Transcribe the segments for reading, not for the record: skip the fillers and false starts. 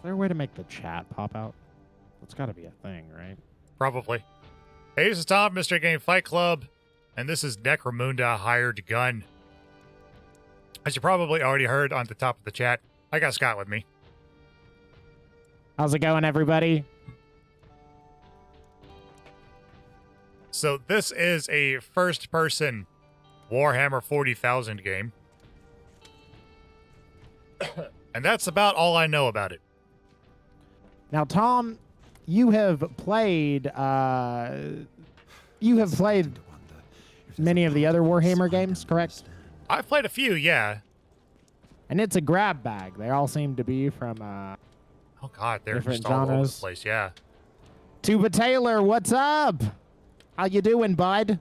there a way to make the chat pop out? It's got to be a thing, right? Probably. Hey, this is Tom, Mr. Game Fight Club, and this is Necromunda Hired Gun. As you probably already heard on the top of the chat, I got Scott with me. How's it going, everybody? So this is a first-person Warhammer 40,000 game. And that's about all I know about it. Now, Tom, you have played many of the other Warhammer games, correct? I've played a few, yeah. And it's a grab bag. They all seem to be from Oh god, they're different just all over the genres. place, yeah. Tuba Taylor, what's up? How you doing, bud?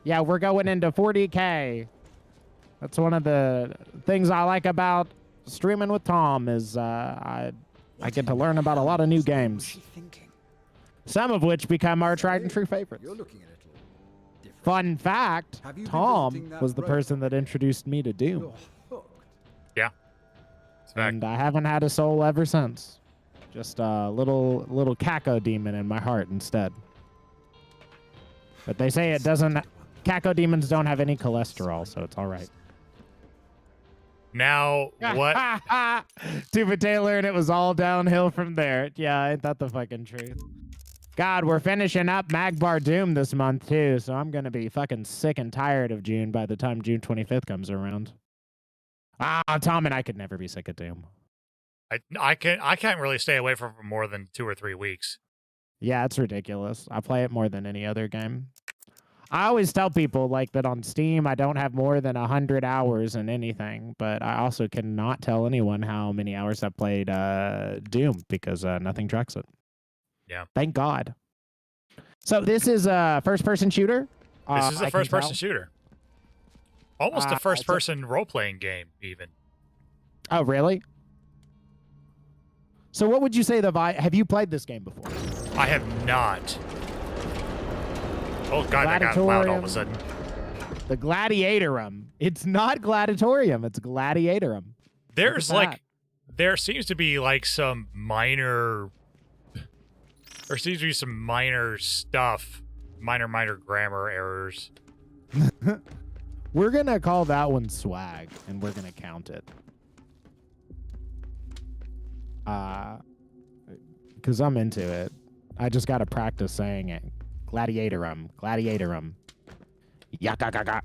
Yeah, we're going into 40K. That's one of the things I like about streaming with Tom is I get to learn about a lot of new games. Some of which become our tried and true favorites. Fun fact, Tom was the person that introduced me to Doom. Yeah. It's a fact. And I haven't had a soul ever since. Just a little caco demon in my heart instead. But they say it doesn't... Caco demons don't have any cholesterol, so it's all right. Now, what? Tuba Taylor, and it was all downhill from there. Yeah, ain't that the fucking truth? God, we're finishing up Magbar Doom this month, too, so I'm going to be fucking sick and tired of June by the time June 25th comes around. Tom and I could never be sick of Doom. I can't really stay away from it for more than 2 or 3 weeks. Yeah, it's ridiculous. I play it more than any other game. I always tell people like that on Steam, I don't have more than 100 hours in anything, but I also cannot tell anyone how many hours I've played Doom because nothing tracks it. Yeah. Thank God. So this is a first-person shooter? This is a first-person shooter. Almost a first-person role-playing game, even. Oh, really? So what would you say the vibe... Have you played this game before? I have not. Oh, God, that got loud all of a sudden. The Gladiatorum. It's not Gladiatorium. It's Gladiatorum. There's like... There seems to be like some minor... There seems to be some minor stuff. Minor grammar errors. We're going to call that one swag, and we're going to count it. Because I'm into it. I just got to practice saying it. Gladiatorum. Gladiatorum. Yakakaka.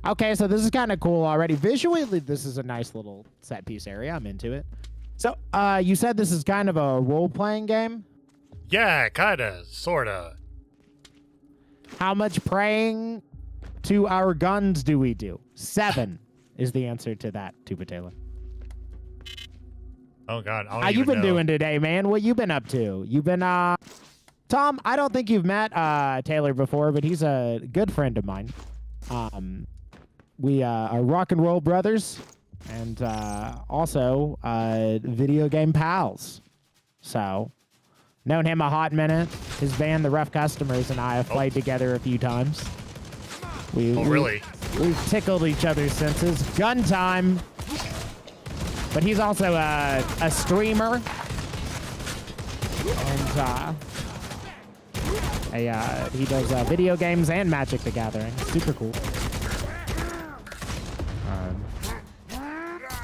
Okay, so this is kind of cool already. Visually, this is a nice little set piece area. I'm into it. So, you said this is kind of a role-playing game? Yeah, kinda, sorta. How much praying to our guns do we do? 7 is the answer to that, Tuba Taylor. Oh, God. How you been doing today, man? What you been up to? You been, Tom, I don't think you've met Taylor before, but he's a good friend of mine. We are rock and roll brothers and also video game pals. So, known him a hot minute. His band, The Rough Customers, and I have played together a few times. Really? We've tickled each other's senses. Gun time. But he's also a streamer. And he does video games and Magic the Gathering. Super cool.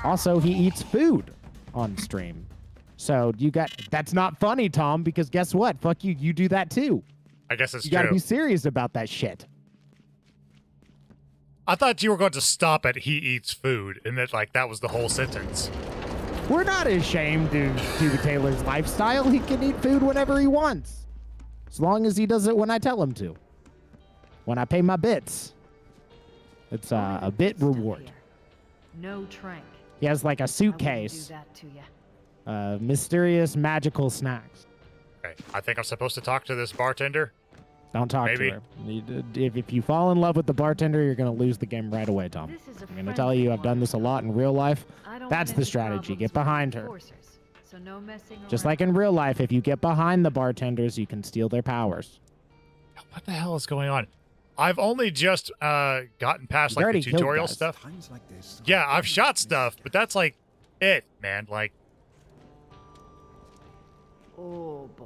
Also, he eats food on stream. So that's not funny, Tom, because guess what? Fuck you, you do that too. I guess it's true. You gotta be serious about that shit. I thought you were going to stop at he eats food, and that was the whole sentence. We're not ashamed of Tuba Taylor's lifestyle. He can eat food whenever he wants. As long as he does it when I tell him to. When I pay my bits. It's a bit reward. No trank. He has like a suitcase. Do that to you. Mysterious magical snacks. Okay, I think I'm supposed to talk to this bartender. Don't talk to her. If you fall in love with the bartender, you're going to lose the game right away, Tom. I'm going to tell you, I've done this a lot in real life. That's the strategy. Get behind her. So no messing Just around. like in real life, if you get behind the bartenders, you can steal their powers. What the hell is going on? I've only just gotten past like the tutorial stuff. Yeah, I've shot stuff, but that's like it, man. Like, Oh boy.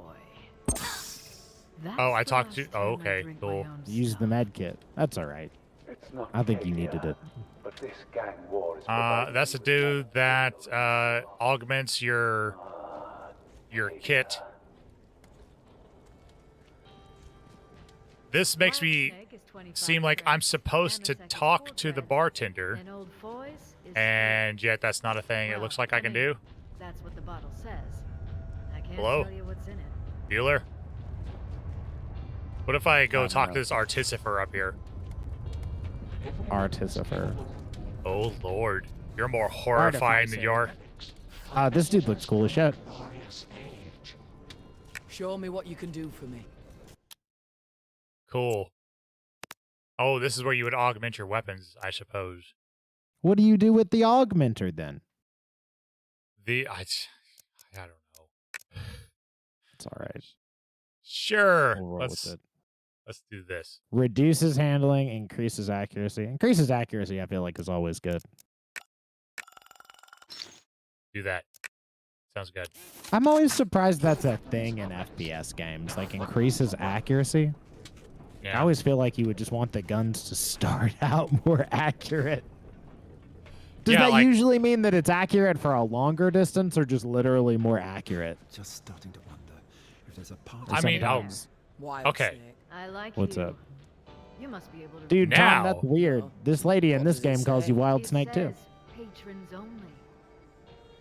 Oh, I That's the talked to. last Oh, time I okay, drink my cool. own Use the stuff. med kit. That's all right. It's not I think you KKR, needed it. but this gang war is providing That's a you with dude that valuable augments your kit. This makes Wild me snake is 25 seem like I'm cents. supposed to Nanosecond talk to the foreground. bartender, And old Foy's is and yet that's not a thing it Well, looks like I can mean, do. That's what the bottle says. I can't Hello? tell you what's in it. Dealer? What if I go talk no. to this artificer up here? Artificer. Oh, Lord. You're more horrifying than you are. This dude looks cool as shit. Show me what you can do for me. Cool. Oh, this is where you would augment your weapons, I suppose. What do you do with the augmenter then? I don't know. It's all right. Sure. We'll roll with it. Let's do this. Reduces handling, increases accuracy. Increases accuracy, I feel like, is always good. Do that. Sounds good. I'm always surprised that's a thing in FPS games. Like, increases accuracy. Yeah. I always feel like you would just want the guns to start out more accurate. Does that usually mean that it's accurate for a longer distance or just literally more accurate? Just starting to wonder if there's a part I of mean, Sometimes. Wild Okay. snake. I like What's you. up? You must be able to Dude, read. Now- Tom, that's weird. This lady in What this does it game calls say? you Wild It Snake too. says patrons only.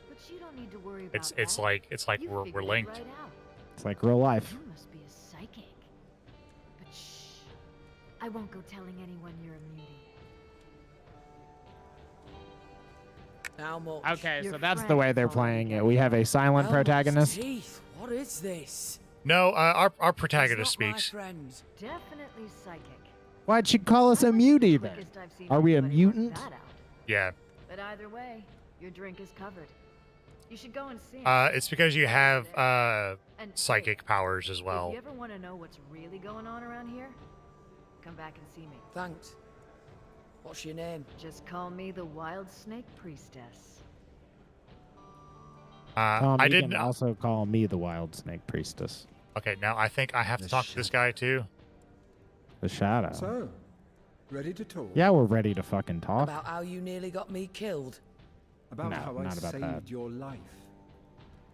But you don't need to worry about It's that. like You we're figured it linked. right out. It's like real life. You must be a psychic. But shh. I won't go telling anyone you're a mutie. How much? Okay, Your so that's the friend way they're followed playing you it. We have a silent How much protagonist. teeth? What is this? No, our It's protagonist not my speaks. friend. Definitely psychic. Why'd she call us a I'm not the mutie then? quickest I've seen Are we a anybody work mutant? that out. Yeah. But either way, your drink is covered. You should go and see him. It's because you have And psychic hey, powers as If well. you ever want to know what's really going on around here, come back and see me. Thanks. What's your name? Just call me the Wild Snake Priestess. Tom, I you didn't. can also call me the Wild Snake Priestess. Okay, now I think I have to The talk to this guy too. The shadow. So, ready to talk? Yeah, we're ready to fucking talk. About how you nearly got me killed. About No, how I not about saved that. your life.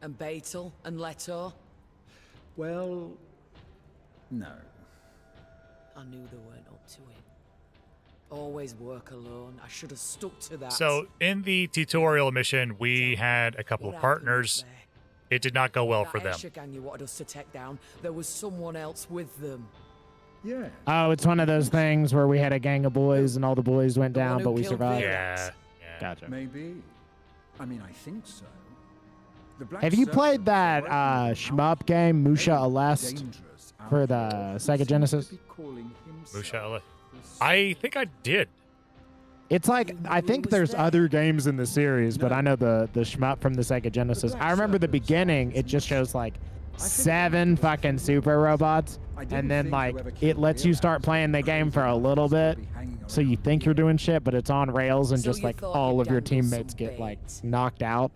And Beetle and Leto. Well, no. I knew they weren't up to it. Always work alone. I should have stuck to that. So in the tutorial mission, we had a couple What of happened partners. there? It did not go well That for them. extra gang you wanted us to take down, there was someone else with them. Yeah. Oh, it's one of those things where we had a gang of boys and all the boys went The one down, who but we killed survived. Yeah. Yeah. Gotcha. Maybe. I mean, I think so. The Black Have you played Serpents that are working shmup game, Musha out Alest, dangerous for the outlaw who Sega seems Genesis? to be calling himself Musha Ale- the I think I did. It's like, You I knew think he was there's there. other games in the series, but No. I know the shmup from the Sega Genesis. Black I remember the Serpents beginning, is it just shows like think 7 fucking super robots, I didn't and then think like whoever it killed lets you Real start House playing the game for a crazy little enough to bit, be hanging so you around think you're here. doing shit, but it's on rails, and So just you like thought all you'd of your dangle teammates some get like bait. knocked out.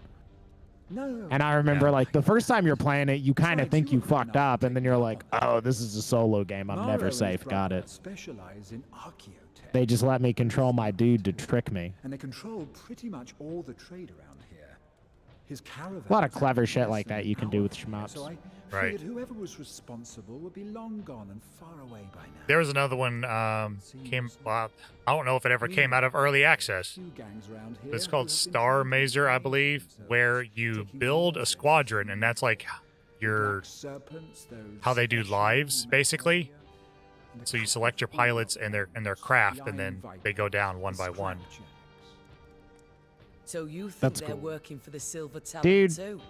No. And I remember Yeah. like the first time you're playing it, you kind of Besides, think you you were fucked not up, and then you're taking like, part. oh, this is a solo game. I'm Maro never and his safe. Got brother it. Specialize in archaeotech. They just let me control my dude to trick me. And they control pretty much all the trade around here. His caravan. A lot of clever shit like that you can do with So shmups. I Right. figured whoever was responsible would be long gone and far away by now. There was another one came. Well, I don't know if it ever came out of early access. Few gangs around here It's who called have been Star trying to Mazer, I save believe, themselves, where you taking build a control. squadron, and that's like The your Black Serpents, those how they do special lives, basically. and a So you couple select your of pilots and their heroes, craft, the and then Iron they go down one Vipers, by one. Scrapjacks. So you think That's they're cool. working for the Silver Talent Dude. too?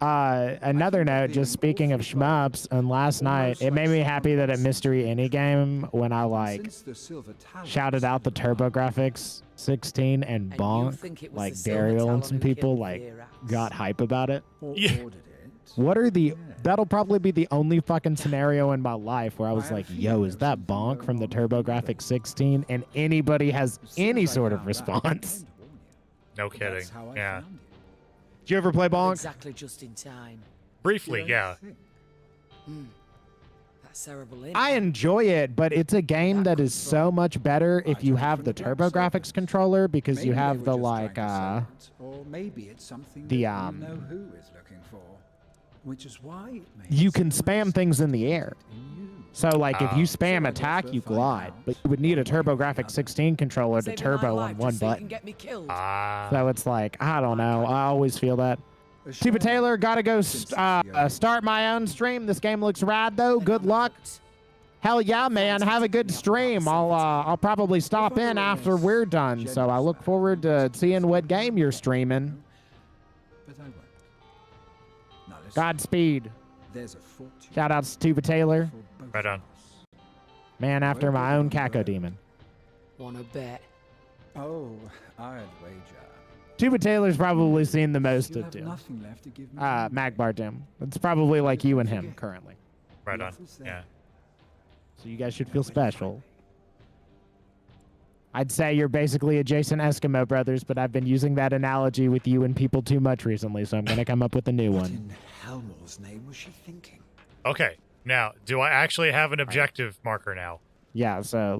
Another note, just speaking of shmups, and last night, it made me happy that at Mystery Any Game, when I like Since the Silver Talent shouted out the TurboGrafx 16 and you Bonk, think it was like the Silver Daryl and Talent some who people killed like Verax? got hype about it. or Yeah. ordered it. What are the? Yeah. That'll probably be the only fucking scenario in my life where I was I have like, a "Yo, feeling is that there's something Bonk from the going on with TurboGrafx the 16?" And anybody has As soon any as I sort of found that, I response. came to warn you. No But kidding. that's how I Yeah. found you. Did you ever play Bonk? Exactly just in time. Briefly, You don't yeah. think? That cerebral I implant. enjoy it, but it's a game that is so much better if you have the TurboGrafx controller because Maybe you they have were the just like trying to sell it, or maybe it's something the, that you know who is looking for, which is why it makes you can it spam nice things in to the put air. it in you. So like if you So spam I guess attack, we'll you find glide, out but you would need a one way or the TurboGrafx other. 16 controller to Saving my turbo life on one just so you button. can get me killed. So it's like, I don't know. I always feel that. A Tuba shame. Taylor, gotta go Since it's the only start my own stream. This game looks rad though. Good luck. Hell yeah, man. Have a good stream. I'll probably stop in after we're done. So I look forward to seeing what game you're streaming. But I won't. Now listen, Godspeed. there's a fortune Shout outs to Tuba Taylor. for both Right on. of us. Man after my own Caco demon. Wanna bet? Oh, I'd wager. Tuba Taylor's probably seen the most You of have Doom. nothing left to give me. Magbar Doom. It's probably like you and him currently. Right on. Yeah. So you guys should feel special. I'd say you're basically adjacent Eskimo brothers, but I've been using that analogy with you and people too much recently, so I'm going to come up with a new What one. in Helmor's name was she thinking? Okay. Now, do I actually have an objective marker now? Yeah, so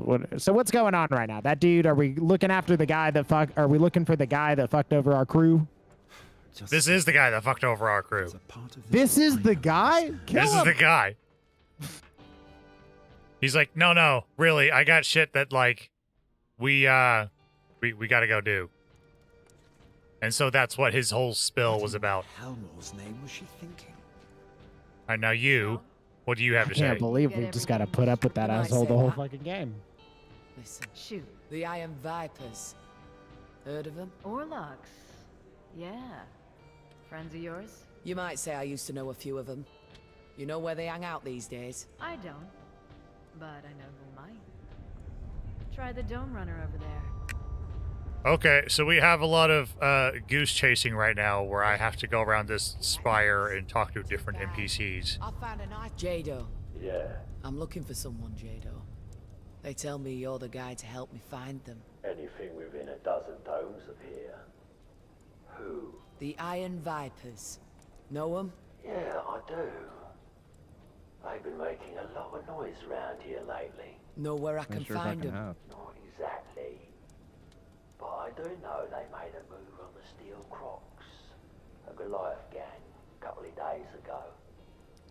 what's going on right now? That dude, are we looking after the guy that are we looking for the guy that fucked over our crew? Just This is the guy that fucked over our crew. as a part of This is I the don't guy? understand. Kill This is him. the guy. He's like, no, really, I got shit that like we gotta go do. And so that's what his whole spill What was in about. Helmor's name was she thinking? All right, now you, what do you have I to can't say? believe Get we just got to everything. put up with that Can I asshole say the whole that? fucking game. Listen, Shoot. the Iron Vipers. Heard of them? Orlocks. Yeah. Friends of yours? You might say I used to know a few of them. You know where they hang out these days? I don't. But I know who might. Try the Dome Runner over there. Okay, so we have a lot of goose chasing right now where I have to go around this spire and talk to different NPCs. I found a nice Jado. Yeah, I'm looking for someone, Jado. They tell me you're the guy to help me find them. anything within a dozen domes of here. Who? The Iron Vipers. Know them? Yeah, I do. They've been making a lot of noise around here lately. Know where I can find them? Not exactly. But I do know they made a move on the Steel Crocs, a Goliath gang, a couple of days ago.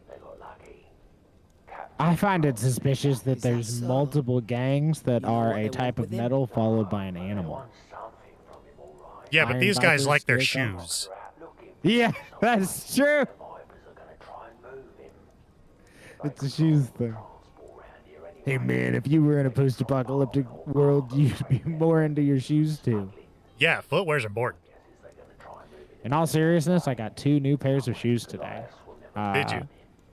They got lucky. I find it suspicious that Is that there's so? multiple gangs that You know are what a they type want of with him? metal followed by an animal. Want something from him, all right. Yeah, but Iron these guys Vipers, like their they shoes. They're out looking for Yeah, someone. that's true. The Vipers are gonna try and move him. They It's a control shoes the thing. transport around here Hey anyway. man, if you were in a post-apocalyptic world, you'd be more into your shoes too. Yeah, footwear's important. They're gonna try and move him. In all seriousness, I got 2 new pairs of shoes today. Did you?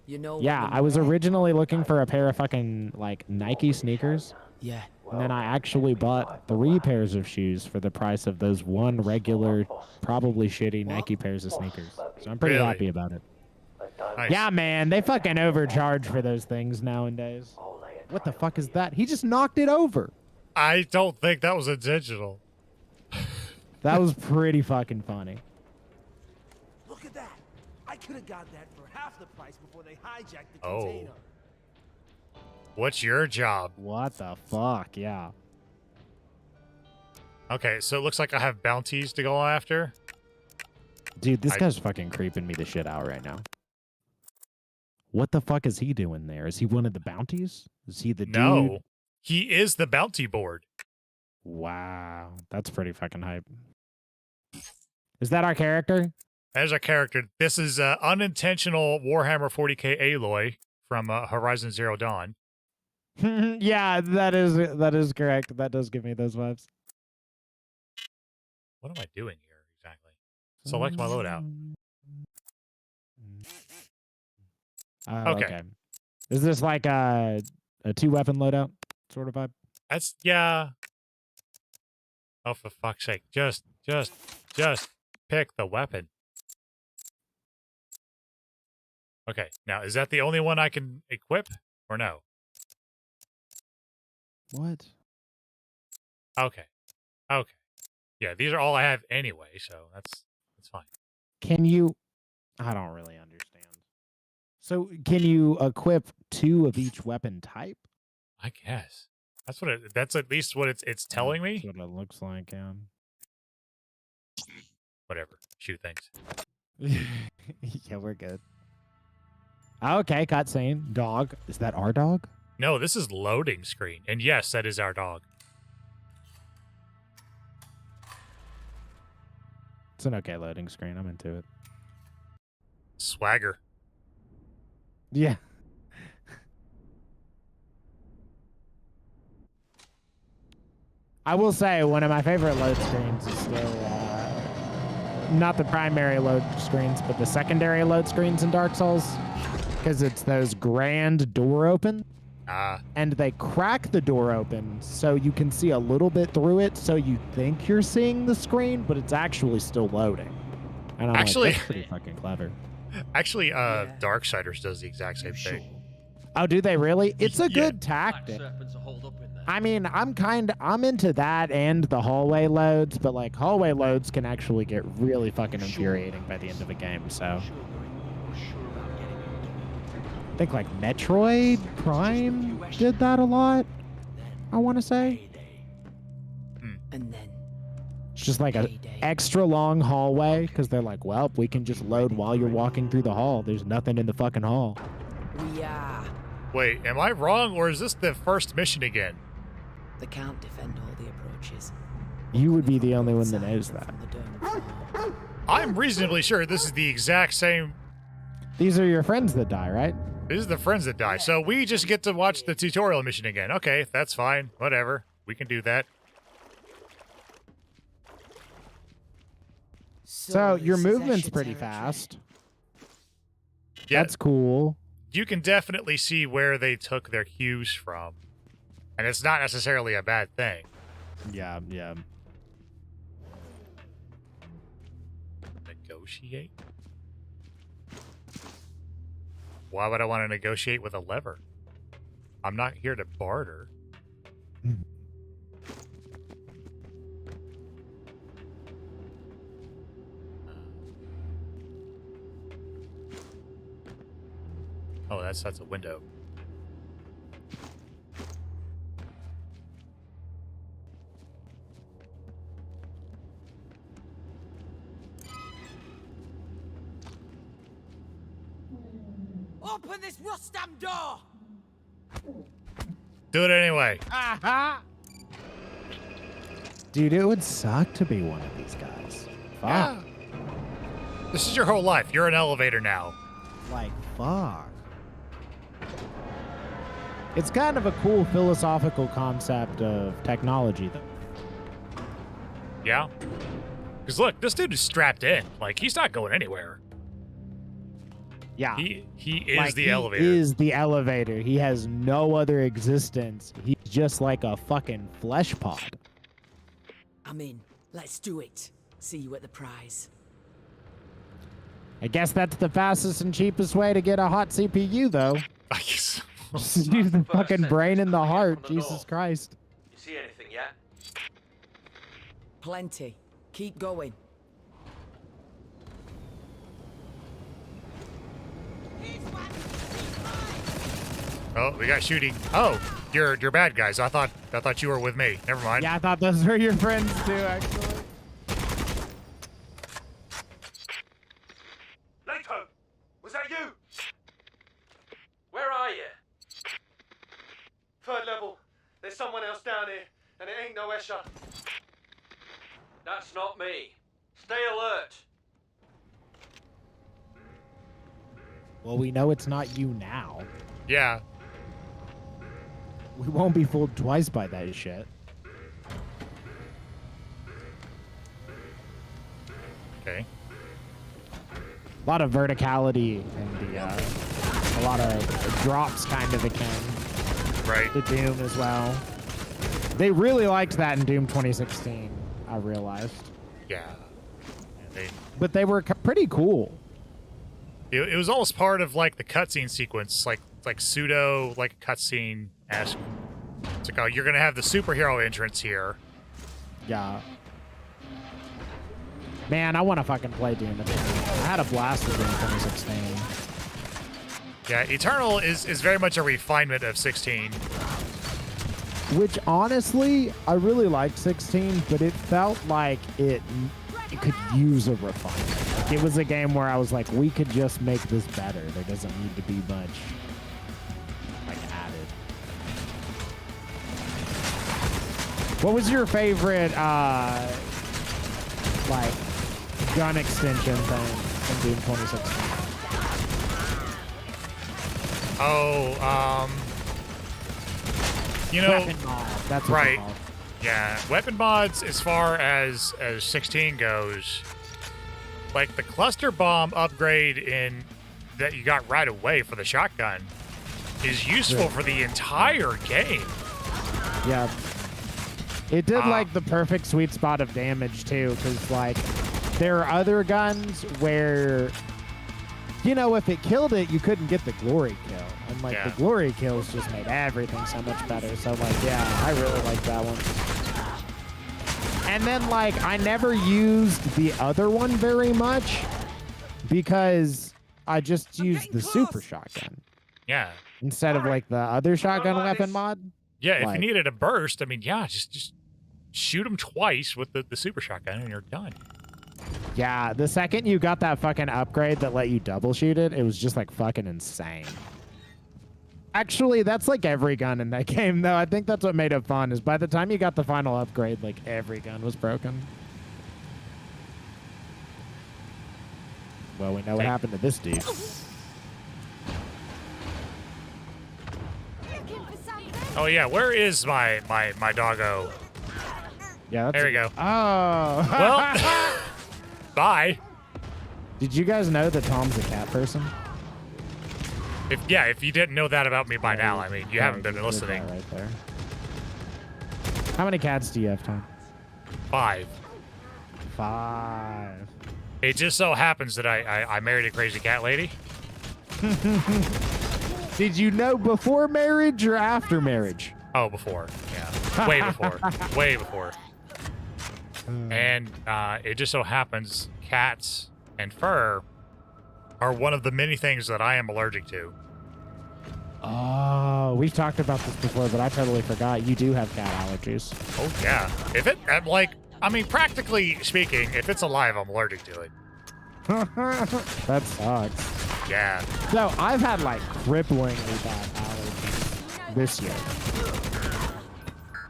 You know Yeah, when I was they're- originally looking for a pair of fucking like Nike sneakers, Yeah. and then I actually bought 3 pairs of shoes for the price of those 1 regular, probably shitty Nike pairs of sneakers. So I'm pretty Really? happy about it. Nice. Yeah, man, they fucking overcharge for those things nowadays. What the fuck is that? He just knocked it over. I don't think that was intentional. That was pretty fucking funny. Look at that! I could have got that for half the price before they hijacked the Oh. container. What's your job? What the fuck? Yeah. Okay, so it looks like I have bounties to go after. Dude, this I- guy's fucking creeping me the shit out right now. What the fuck is he doing there? Is he one of the bounties? Is he the No, dude? he is the bounty board. Wow. That's pretty fucking hype. Is that our character? As a character, this is unintentional Warhammer 40k Aloy from Horizon Zero Dawn. Yeah, that is correct. That does give me those vibes. What am I doing here exactly? Select my loadout. Okay. Okay. Is this like a 2-weapon loadout sort of vibe? That's yeah. Oh, for fuck's sake! Just pick the weapon. Okay, now is that the only one I can equip, or no? What? Okay, okay, yeah. These are all I have anyway, so that's fine. Can you? I don't really understand. So can you equip 2 of each weapon type? I guess that's what that's at least what it's telling me. That's what it looks like, yeah. Whatever. Shoot things. Yeah, we're good. Okay, cutscene. Dog. Is that our dog? No, this is loading screen. And yes, that is our dog. It's an okay loading screen. I'm into it. Swagger. Yeah. I will say one of my favorite load screens is still not the primary load screens, but the secondary load screens in Dark Souls, because it's those grand door open. And they crack the door open so you can see a little bit through it, so you think you're seeing the screen, but it's actually still loading. And I'm actually, like, that's pretty fucking clever. Actually, Darksiders does the exact same thing. Oh, do they really? It's a good tactic. I mean, I'm into that and the hallway loads, but like hallway loads can actually get really fucking infuriating by the end of a game, so. I think like Metroid Prime did that a lot, I want to say. And then It's just like an extra long hallway because they're like, well, we can just load while you're walking through the hall. There's nothing in the fucking hall. we are. Wait, am I wrong, or is this the first mission again? They can't defend all the approaches. You would be the only one that knows that. From the dome floor. I'm reasonably sure this is the exact same. These are your friends that die, right? This is the friends that die. So we just get to watch the tutorial mission again. Okay, that's fine. Whatever. We can do that. So your this is movement's Escher pretty territory. fast. Yeah, That's cool. you can definitely see where they took their cues from. And it's not necessarily a bad thing. Yeah, yeah. Negotiate? Why would I want to negotiate with a lever? I'm not here to barter. Oh, that's a window. Open this rust-damn door! Do it anyway. Dude, it would suck to be one of these guys. Fuck. Yeah. This is your whole life. You're an elevator now. Like, fuck. It's kind of a cool philosophical concept of technology, though. Yeah? Because look, this dude is strapped in. Like, he's not going anywhere. Yeah. He is Like, the he elevator. is the elevator. He has no other existence. He's just like a fucking flesh pod. I'm in. Let's do it. See you at the prize. I guess that's the fastest and cheapest way to get a hot CPU, though. I guess. Just use the fucking brain in the heart. Jesus Christ. You see anything yet? Plenty. Keep going. Oh, we got shooting. Oh, you're bad guys. I thought you were with me. Never mind. Yeah, I thought those were your friends too, actually. Nato! Was that you? Where are you? Third level. There's someone else down here, and it ain't no Escher. That's not me. Stay alert. Well, we know it's not you now. Yeah. We won't be fooled twice by that shit. Okay. A lot of verticality and a lot of drops kind of akin Right. to Doom as well. They really liked that in Doom 2016, I realized. Yeah. But they were pretty cool. It was almost part of like the cutscene sequence, like pseudo like cutscene esque. It's like, oh, you're gonna have the superhero entrance here. Yeah. Man, I want to fucking play Doom again. I had a blast with Doom 2016. Yeah, Eternal is very much a refinement of 16. Which honestly, I really liked 16, but it felt like it could use a refinement. Like, it was a game where I was like, we could just make this better. There doesn't need to be much like added. What was your favorite like gun extension thing in Doom 2016? Oh, you know, Weapon mod. That's what right. they're called. Yeah, weapon mods as far as 16 goes, like the cluster bomb upgrade in that you got right away for the shotgun is useful for the entire game. Yeah. It did like the perfect sweet spot of damage too, because like there are other guns where, you know, if it killed it, you couldn't get the glory kill. And like the glory kills just made everything so much better. So like, yeah, I really like that one. And then like I never used the other one very much because I just used the super shotgun. Yeah. Instead of like the other shotgun weapon mod. Yeah, if like, you needed a burst, I mean, yeah, just shoot them twice with the super shotgun and you're done. Yeah, the second you got that fucking upgrade that let you double shoot it, it was just like fucking insane. Actually, that's like every gun in that game, though. I think that's what made it fun, is by the time you got the final upgrade, like every gun was broken. Well, we know what happened to this dude. Oh yeah, where is my doggo? Yeah, that's there we go. Oh. Well, bye. Did you guys know that Tom's a cat person? If you didn't know that about me by now, I mean, you haven't been listening. Right there. How many cats do you have, Tom? 5. 5. It just so happens that I married a crazy cat lady. Did you know before marriage or after marriage? Oh, before. Yeah. Way before. Way before. And it just so happens cats and fur are one of the many things that I am allergic to. Oh, we've talked about this before, but I totally forgot. You do have cat allergies. Oh, yeah. If it, I mean, practically speaking, if it's alive, I'm allergic to it. That sucks. Yeah. So I've had like cripplingly bad allergies this year.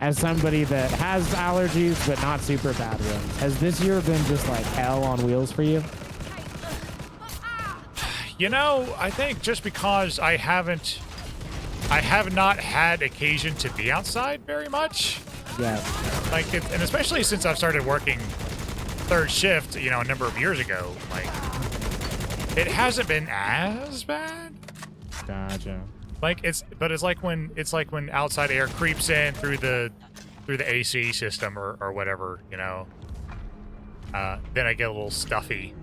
As somebody that has allergies, but not super bad ones, has this year been just like hell on wheels for you? You know, I think just because I have not had occasion to be outside very much. Yeah. Like, and especially since I've started working third shift, you know, a number of years ago, like, it hasn't been as bad. Gotcha. Like it's like when outside air creeps in through the AC system or whatever, you know. Then I get a little stuffy.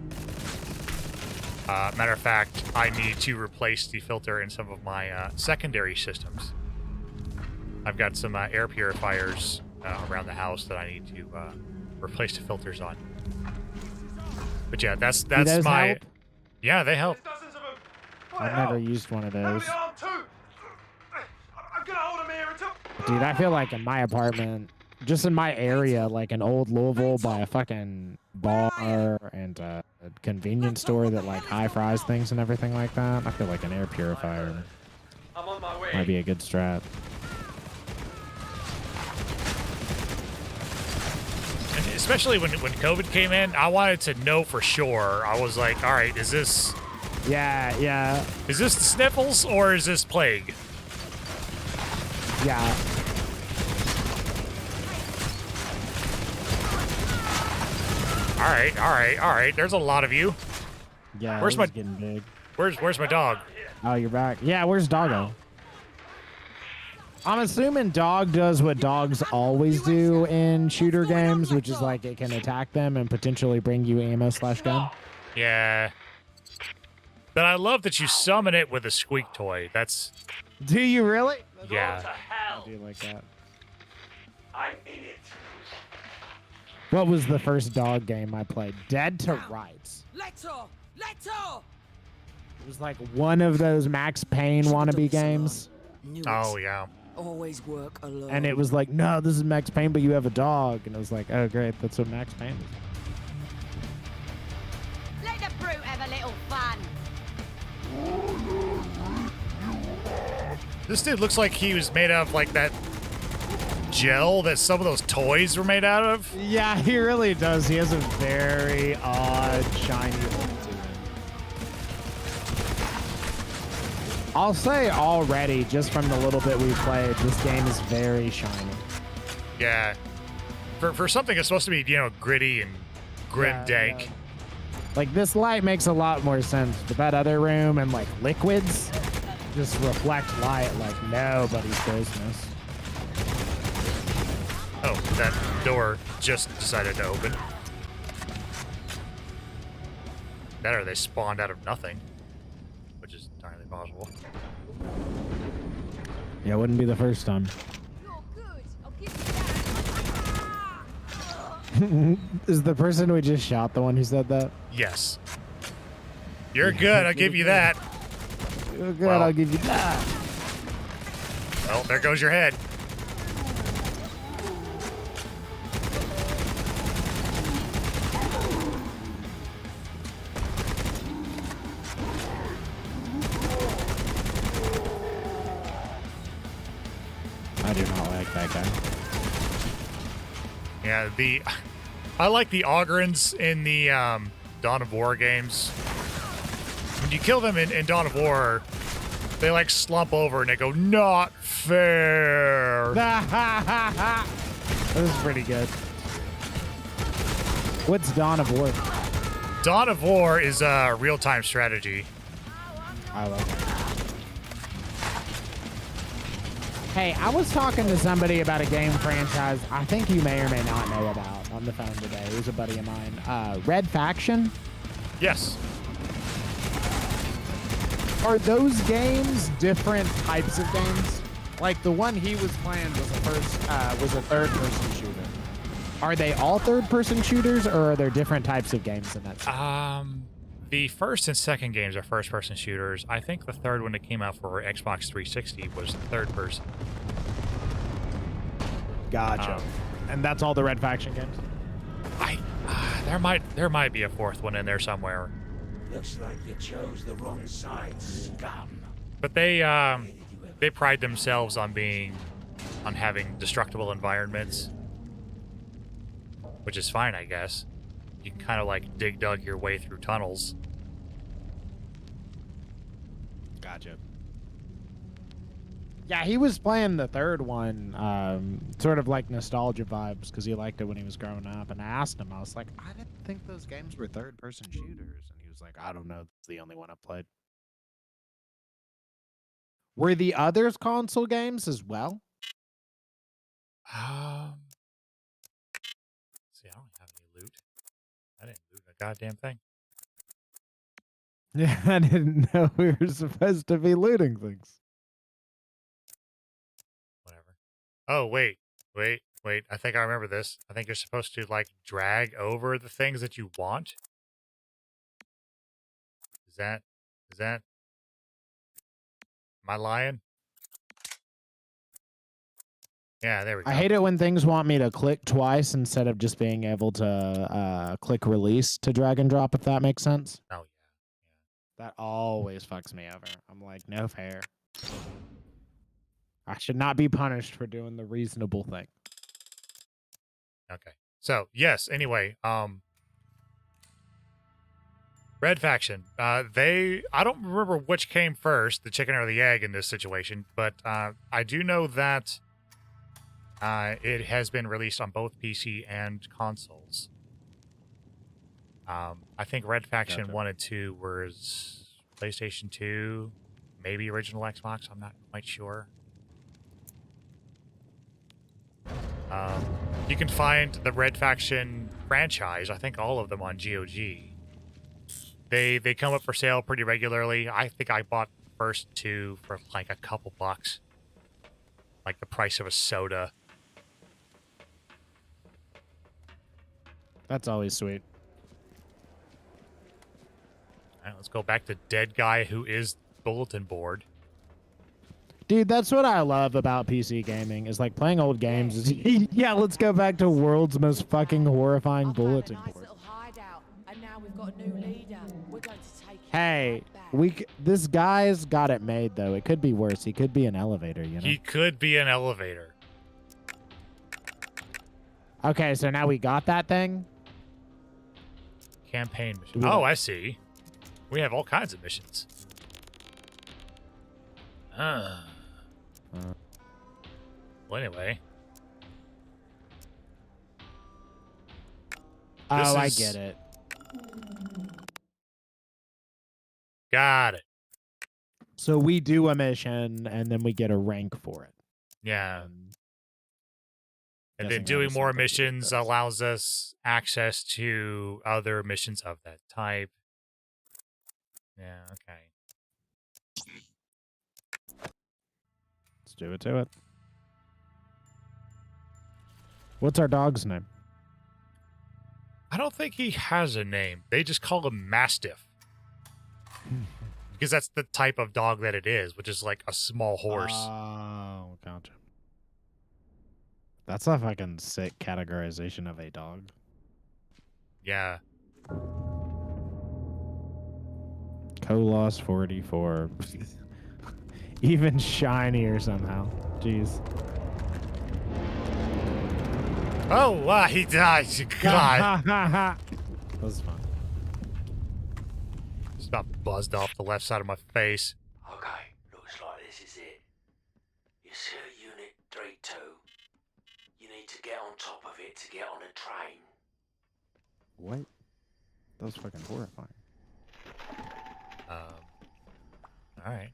Matter of fact, I need to replace the filter in some of my secondary systems. I've got some air purifiers around the house that I need to replace the filters on. But yeah, that's my. Help? Yeah, they help. I've never used one of those. Dude, I feel like in my apartment, just in my area, like an old Louisville by a fucking bar and a convenience store that like high fries things and everything like that, I feel like an air purifier might be a good strat. And especially when COVID came in, I wanted to know for sure. I was like, all right, is this... Yeah. Is this the sniffles or is this plague? Yeah. All right. There's a lot of you. Yeah, where's my getting big. Where's my dog? Oh, you're back. Yeah, where's Doggo? I'm assuming dog does what dogs always do in shooter games, which is like it can attack them and potentially bring you ammo/gun. Yeah. But I love that you summon it with a squeak toy. That's... Do you really? Yeah. I do like that. I'm in it. What was the first dog game I played? Dead to Rights. Leto! was like one of those Max Payne wannabe games. Oh, yeah. Always work alone. And it was like, no, this is Max Payne, but you have a dog. And it was like, oh, great. That's what Max Payne is. Let the brute have a little fun. This dude looks like he was made out of like that gel that some of those toys were made out of. Yeah, he really does. He has a very odd, shiny look to him. I'll say already, just from the little bit we played, this game is very shiny. Yeah. For something that's supposed to be, gritty and dank. Yeah. Like, this light makes a lot more sense, but that other room and, like, liquids just reflect light like nobody's business. Oh, that door just decided to open. That or they spawned out of nothing, which is entirely possible. Yeah, it wouldn't be the first time. You're good. I'll give you that. Is the person we just shot the one who said that? Yes. You're good, I'll give you that. You're good, Well. I'll give you that. Well, there goes your head. I do not like that guy. Yeah, I like the Ogrins in the Dawn of War games. When you kill them in Dawn of War, they like slump over and they go, not fair. That was pretty good. What's Dawn of War? Dawn of War is a real-time strategy. I love it. Hey, I was talking to somebody about a game franchise I think you may or may not know about on the phone today. It was a buddy of mine. Red Faction? Yes. Are those games different types of games? Like the one he was playing was a third-person shooter. Are they all third-person shooters, or are there different types of games in that? The first and second games are first-person shooters. I think the third one that came out for Xbox 360 was third-person. Gotcha. And that's all the Red Faction games? There might be a fourth one in there somewhere. Looks like you chose the wrong side, scum. But they pride themselves on having destructible environments, which is fine, I guess. You can kind of like dug your way through tunnels. Gotcha. Yeah, he was playing the third one, sort of like nostalgia vibes, because he liked it when he was growing up. And I asked him, I was like, I didn't think those games were third-person shooters. And he was like, I don't know, it's the only one I played. Were the others console games as well? See, I don't have any loot. I didn't loot a goddamn thing. Yeah, I didn't know we were supposed to be looting things. Whatever. Oh, wait. I think I remember this. I think you're supposed to, like, drag over the things that you want. Is that... Am I lying? Yeah, there we go. I hate it when things want me to click twice instead of just being able to click release to drag and drop, if that makes sense. Oh, yeah. That always fucks me over. I'm like, no fair. I should not be punished for doing the reasonable thing. Okay. So, yes, anyway, Red Faction. I don't remember which came first, the chicken or the egg in this situation, but I do know that it has been released on both PC and consoles. I think Red Faction 1 and 2 was PlayStation 2, maybe original Xbox, I'm not quite sure. You can find the Red Faction franchise, I think all of them on GOG. They come up for sale pretty regularly. I think I bought the first two for like a couple bucks. Like the price of a soda. That's always sweet. All right, let's Let's go back to dead guy who is bulletin board. Dude, that's what I love about PC gaming is like playing old games. Is, yeah, let's go back to world's most fucking horrifying bulletin Nice board. little hideout, and now we've got a new leader. We're going to take it Hey, right back. this guy's got it made though. It could be worse. He could be an elevator, you know. He could be an elevator. Okay, so now we got that thing. Campaign mission. Oh, I see. We have all kinds of missions. Well, anyway. Oh, I is- get it. Got it. So we do a mission and then we get a rank for it. Yeah. And Guessing then that doing was more something to do with missions this. allows us access to other missions of that type. Yeah, okay. Let's do it to it. What's our dog's name? I don't think he has a name. They just call him Mastiff. Because that's the type of dog that it is, which is like a small horse. Oh, gotcha. That's a fucking sick categorization of a dog. Yeah. Colos 44. Even shinier somehow. Jeez. Oh, wow, he died. God. That was fun. Just about buzzed off the left side of my face. Okay, looks like this is it. You see Unit 3-2? You need to get on top of it to get on a train. What? That was fucking horrifying. All right.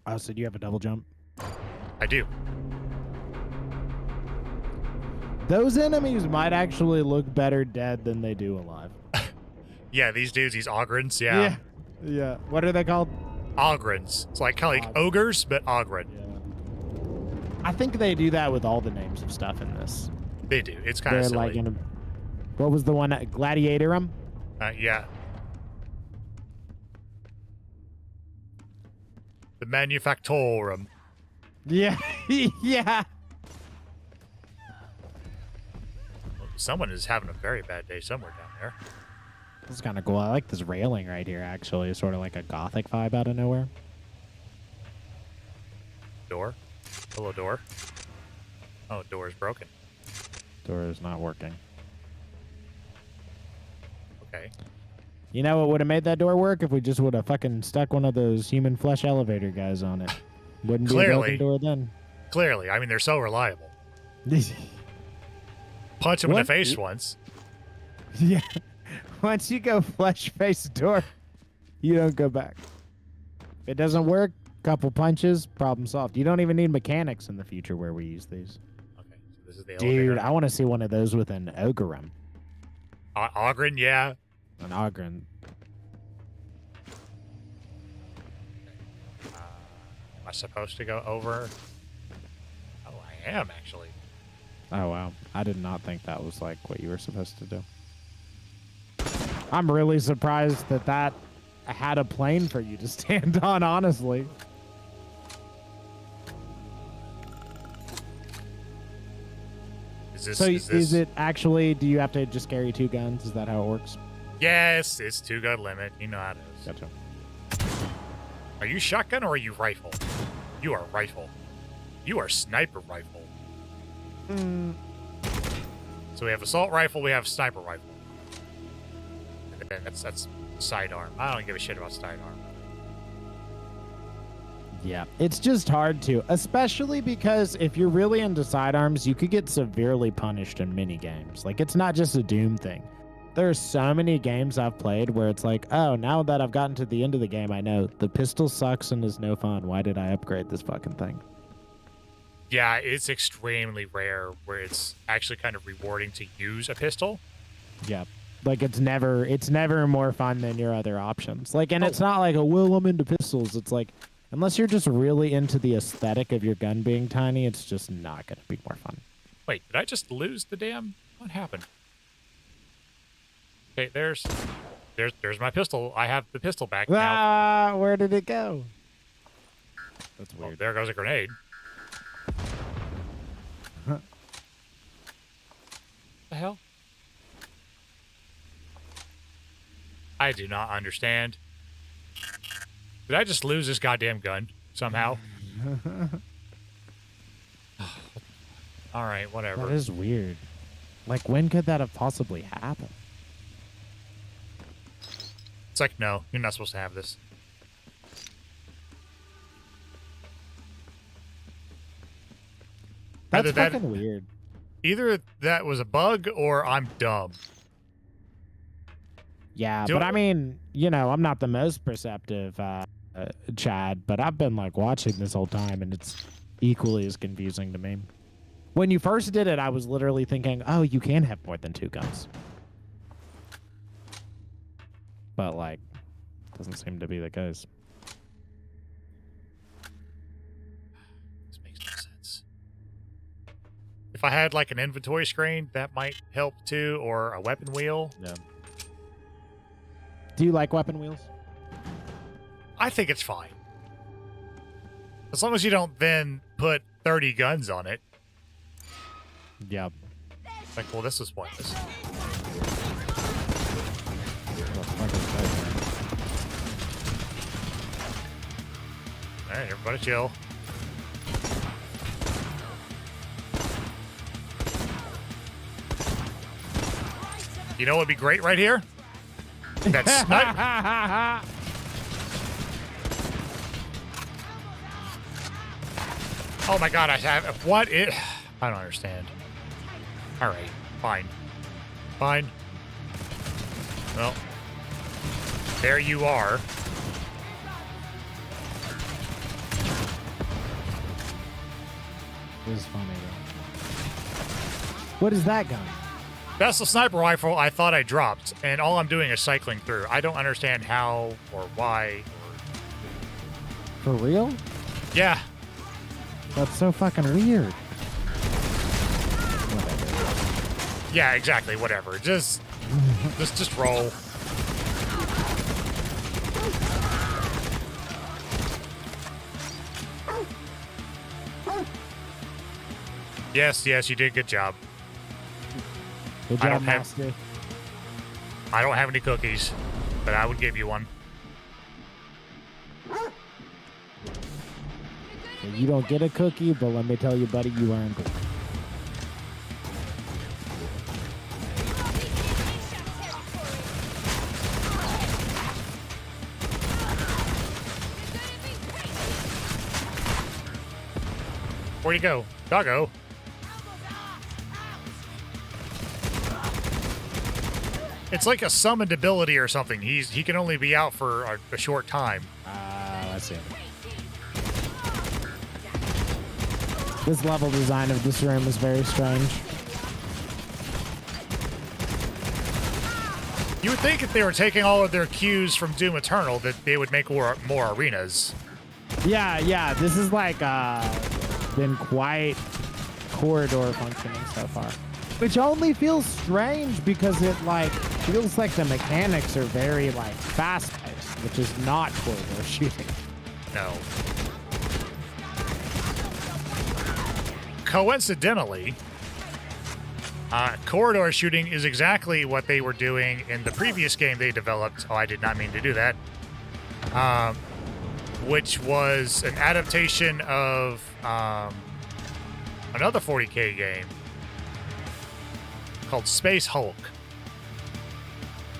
Oh, so do you have a double jump? I do. Those enemies might actually look better dead than they do alive. Yeah, these dudes, these Ogrins, yeah. Yeah. What are they called? Ogrins. It's like kind of like ogres, but Ogrin. Yeah. I think they do that with all the names of stuff in this. They do. It's kind of They're silly. like in a, what was the one? Gladiatorum? Yeah. The Manufactorum. Yeah. Yeah. Someone is having a very bad day somewhere down there. This is kind of cool. I like this railing right here, actually. Sort of like a gothic vibe out of nowhere. Door. Hello, door. Oh, door is broken. Door is not working. Okay. You know what would have made that door work? If we just would have fucking stuck one of those human flesh elevator guys on it. Wouldn't be a Clearly. broken door then. Clearly. I mean, they're so reliable. Punch him in What? the face once. Yeah. Once you go flesh face door, you don't go back. If it doesn't work, couple punches, problem solved. You don't even need mechanics in the future where we use these. Okay, so this is the Dude, elevator. I want to see one of those with an Ogrim. Ogrin, yeah. An Ogrin. Am I supposed to go over? Oh, I am, actually. Oh, wow. I did not think that was like what you were supposed to do. I'm really surprised that that had a plane for you to stand on, honestly. Is this, So is this... is it actually, do you have to just carry two guns? Is that how it works? Yes, it's 2-gun limit. You know how it is. Gotcha. Are you shotgun or are you rifle? You are rifle. You are sniper rifle. So we have assault rifle, we have sniper rifle. And then that's sidearm. I don't give a shit about sidearm. Yeah, it's just hard to, especially because if you're really into sidearms, you could get severely punished in mini games. Like, it's not just a Doom thing. There are so many games I've played where it's like, oh, now that I've gotten to the end of the game, I know the pistol sucks and is no fun. Why did I upgrade this fucking thing? Yeah, it's extremely rare where it's actually kind of rewarding to use a pistol. Yeah. Like, it's never more fun than your other options. Like, and it's not like, oh, well, I'm into pistols. It's like, unless you're just really into the aesthetic of your gun being tiny, it's just not going to be more fun. Wait, did I just lose the damn... What happened? Okay, there's my pistol. I have the pistol back now. Ah, where did it go? That's Oh, weird. there goes a grenade. The hell? I do not understand. Did I just lose this goddamn gun somehow? All right, whatever. That is weird. Like, when could that have possibly happened? It's like, no, you're not supposed to have this. That's Either that- fucking weird. Either that was a bug or I'm dumb. Yeah, Do but it- I mean, you know, I'm not the most perceptive, Chad, but I've been like watching this whole time and it's equally as confusing to me. When you first did it, I was literally thinking, oh, you can have more than 2 guns. But like, doesn't seem to be the case. This makes no sense. If I had like an inventory screen, that might help too, or a weapon wheel. Yeah. Do you like weapon wheels? I think it's fine. As long as you don't then put 30 guns on it. Yeah. Like, well, this is pointless. All right, everybody chill. You know what would be great right here? That sniper. Oh my god, I have... What is... I don't understand. Alright, fine. Fine. Well, there you are. It is funny though. What is that gun? That's the sniper rifle I thought I dropped, and all I'm doing is cycling through. I don't understand how or why. For real? Yeah. That's so fucking weird. Yeah, exactly. Whatever. Just roll. Yes, you did. Good job. Good I job, don't have- Master. I don't have any cookies, but I would give you one. You don't get a cookie, but let me tell you, buddy, you earned it. Where'd he go? Doggo. It's like a summoned ability or something. He can only be out for a short time. Let's see. This level design of this room is very strange. You would think if they were taking all of their cues from Doom Eternal that they would make more arenas. Yeah, this is like been quite corridor functioning so far. Which only feels strange because it like feels like the mechanics are very like fast-paced, which is not corridor shooting. No. Coincidentally, corridor shooting is exactly what they were doing in the previous game they developed. Oh, I did not mean to do that. Which was an adaptation of another 40K game called Space Hulk.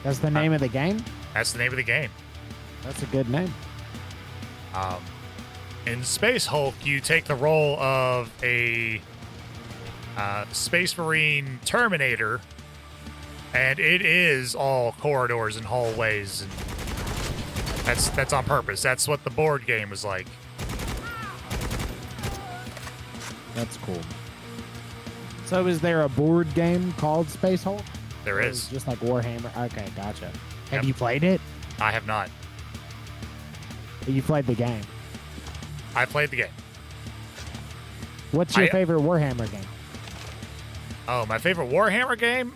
That's the name of the game? That's the name of the game. That's a good name. In Space Hulk, you take the role of a Space Marine Terminator, and it is all corridors and hallways, and that's on purpose. That's what the board game was like. That's cool. So is there a board game called Space Hulk? There Or is. just like Warhammer. Okay, gotcha. Yep. Have you played it? I have not. You played the game. I played the game. What's your I- favorite Warhammer game? Oh, my favorite Warhammer game?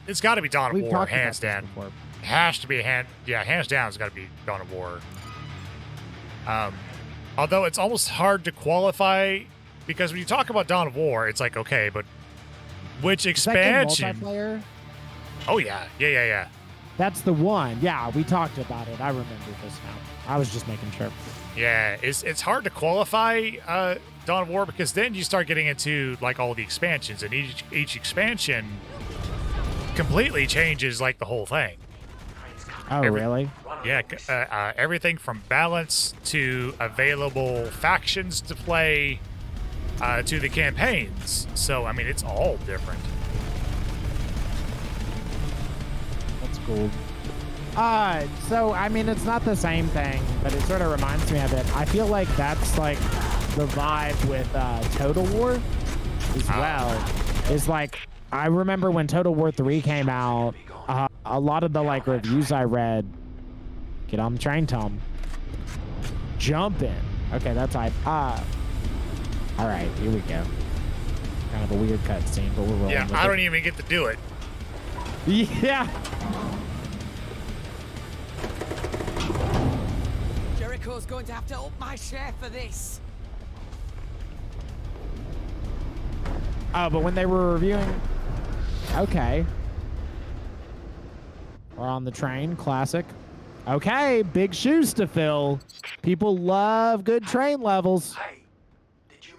It's got to be Dawn of We've War, talked about hands this down. before. Has to be hands down. It's got to be Dawn of War. Although it's almost hard to qualify because when you talk about Dawn of War, it's like okay, but which Is that game expansion? multiplayer? Oh yeah. That's the one. Yeah, we talked about it. I remember this now. I was just making sure. Yeah, it's hard to qualify Dawn of War because then you start getting into like all the expansions, and each expansion completely changes like the whole thing. Oh, really? Yeah, everything from balance to available factions to play to the campaigns. So I mean, it's all different. That's cool. So I mean, it's not the same thing, but it sort of reminds me of it. I feel like that's like the vibe with Total War as well. Is like I remember when Total War 3 came out, a lot of the like reviews I read. Get on the train, Tom. Jump in. Okay, that's hype. All right, here we go. Kind of a weird cutscene, but we're rolling. Yeah, with I it. don't even get to do it. Yeah. Jericho's going to have to up my share for this. Oh, but when they were reviewing... Okay. We're on the train. Classic. Okay, big shoes to fill. People love good train levels.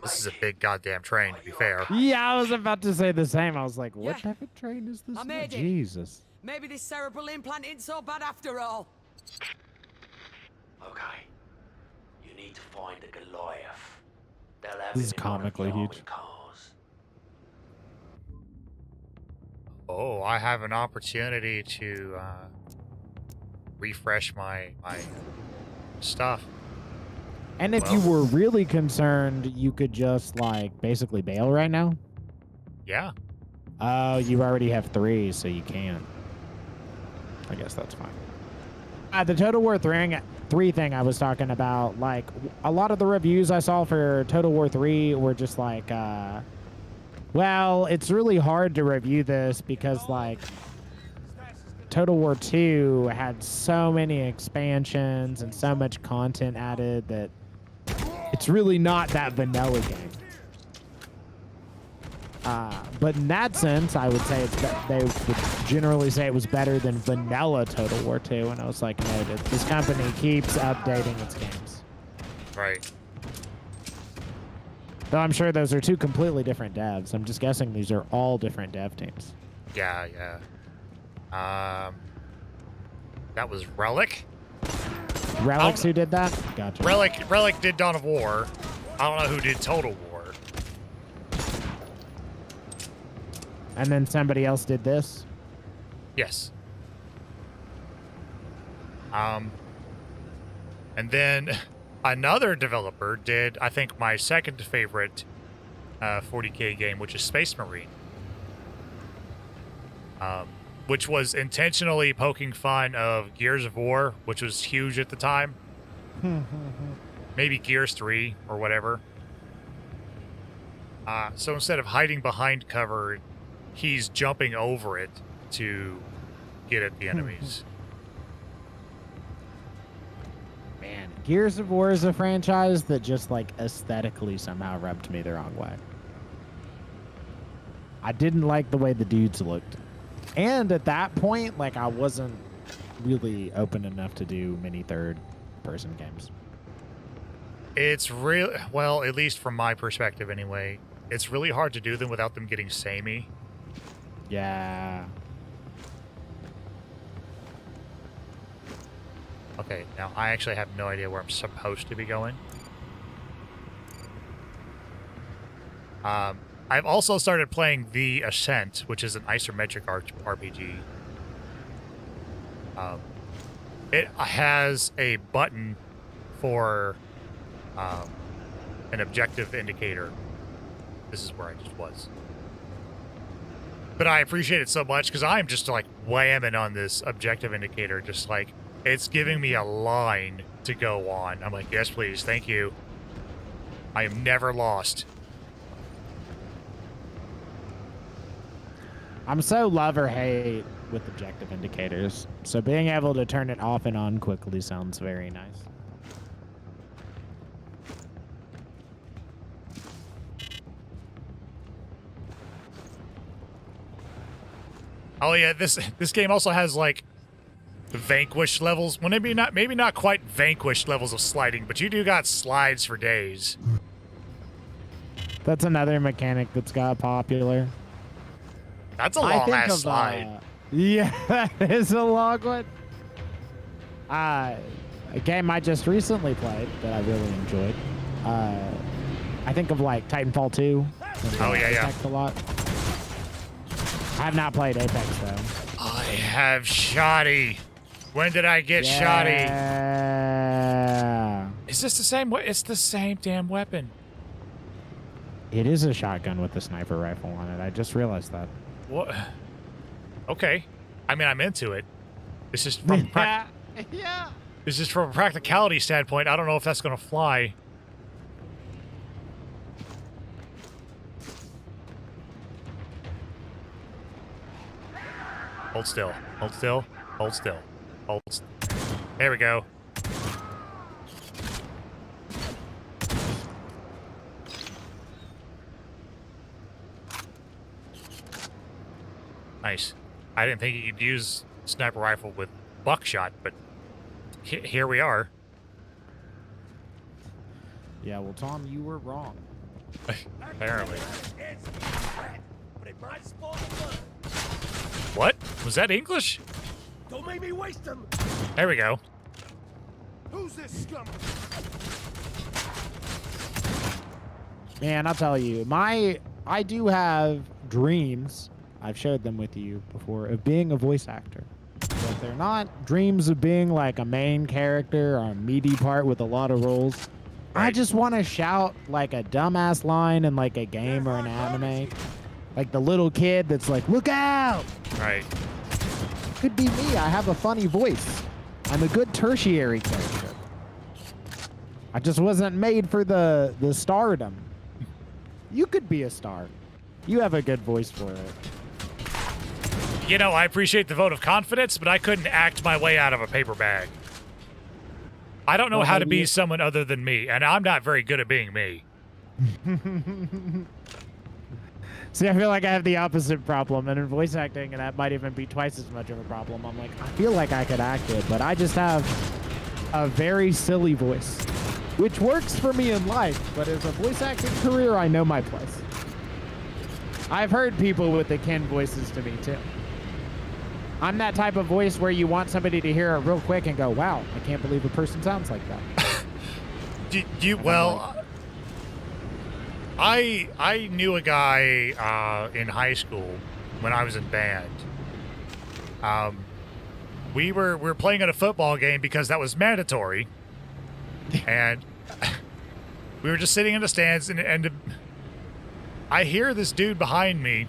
This is a big goddamn train, to be fair. Yeah, I was about to say the same. I was like, what Yeah. type of train is this? I made it. Jesus. Maybe this cerebral implant ain't so bad after all. Okay. You need to find the Goliath. They'll have This is him in one of the comically army huge. cars. Oh, I have an opportunity to refresh my stuff. And if you were really concerned, you could just, like, basically bail right now? Yeah. Oh, you already have 3, so you can't. I guess that's fine. The Total War 3 thing I was talking about, like, a lot of the reviews I saw for Total War 3 were just like, well, it's really hard to review this because, like, Total War 2 had so many expansions and so much content added that it's really not that vanilla game. But in that sense, I would say they would generally say it was better than vanilla Total War 2. And I was like, no, this company keeps updating its games. Right. Though I'm sure those are 2 completely different devs. I'm just guessing these are all different dev teams. Yeah. That was Relic. Relics who did that? Gotcha. Relic did Dawn of War. I don't know who did Total War. And then somebody else did this? Yes. And then another developer did, I think, my second favorite 40K game, which is Space Marine. Which was intentionally poking fun of Gears of War, which was huge at the time. Maybe Gears 3 or whatever. So instead of hiding behind cover, he's jumping over it to get at the enemies. Man, Gears of War is a franchise that just, like, aesthetically somehow rubbed me the wrong way. I didn't like the way the dudes looked. And at that point, like, I wasn't really open enough to do many third-person games. It's real, well, at least from my perspective anyway, it's really hard to do them without them getting samey. Yeah. Okay, now I actually have no idea where I'm supposed to be going. I've also started playing The Ascent, which is an isometric RPG. It has a button for an objective indicator. This is where I just was. But I appreciate it so much because I'm just like whamming on this objective indicator, just like it's giving me a line to go on. I'm like, yes, please, thank you. I am never lost. I'm so love or hate with objective indicators. So being able to turn it off and on quickly sounds very nice. Oh yeah, this game also has like vanquish levels. Well, maybe not quite vanquish levels of sliding, but you do got slides for days. That's another mechanic that's got popular. That's a long ass slide. Yeah, that is a long one. A game I just recently played that I really enjoyed. I think of like Titanfall 2. Oh yeah. Apex a lot. I have not played Apex though. I have shoddy. When did I get shoddy? Yeah. Is this the same? It's the same damn weapon. It is a shotgun with a sniper rifle on it. I just realized that. What? Okay. I mean, I'm into it. It's just from yeah. It's just from a practicality standpoint. I don't know if that's gonna fly. Hold still. Hold still. Hold still. Hold. There we go. Nice. I didn't think you could use sniper rifle with buckshot, but here we are. Yeah, well, Tom, you were wrong. Apparently. What? Was that English? Don't make me waste them. There we go. Who's this scum? Man, I'll tell you, I do have dreams. I've shared them with you before of being a voice actor. But they're not dreams of being like a main character or a meaty part with a lot of roles. Right. I just want to shout like a dumbass line in like a game or an anime. Like the little kid that's like, look out! Right. Could be me. I have a funny voice. I'm a good tertiary character. I just wasn't made for the stardom. You could be a star. You have a good voice for it. You know, I appreciate the vote of confidence, but I couldn't act my way out of a paper bag. I don't know Well, how to be maybe- someone other than me, and I'm not very good at being me. See, I feel like I have the opposite problem, and in voice acting, and that might even be twice as much of a problem. I'm like, I feel like I could act it, but I just have a very silly voice, which works for me in life, but as a voice acting career, I know my place. I've heard people with akin voices to me, too. I'm that type of voice where you want somebody to hear it real quick and go, wow, I can't believe a person sounds like that. I knew a guy in high school when I was in band. We were playing at a football game because that was mandatory, and we were just sitting in the stands, and I hear this dude behind me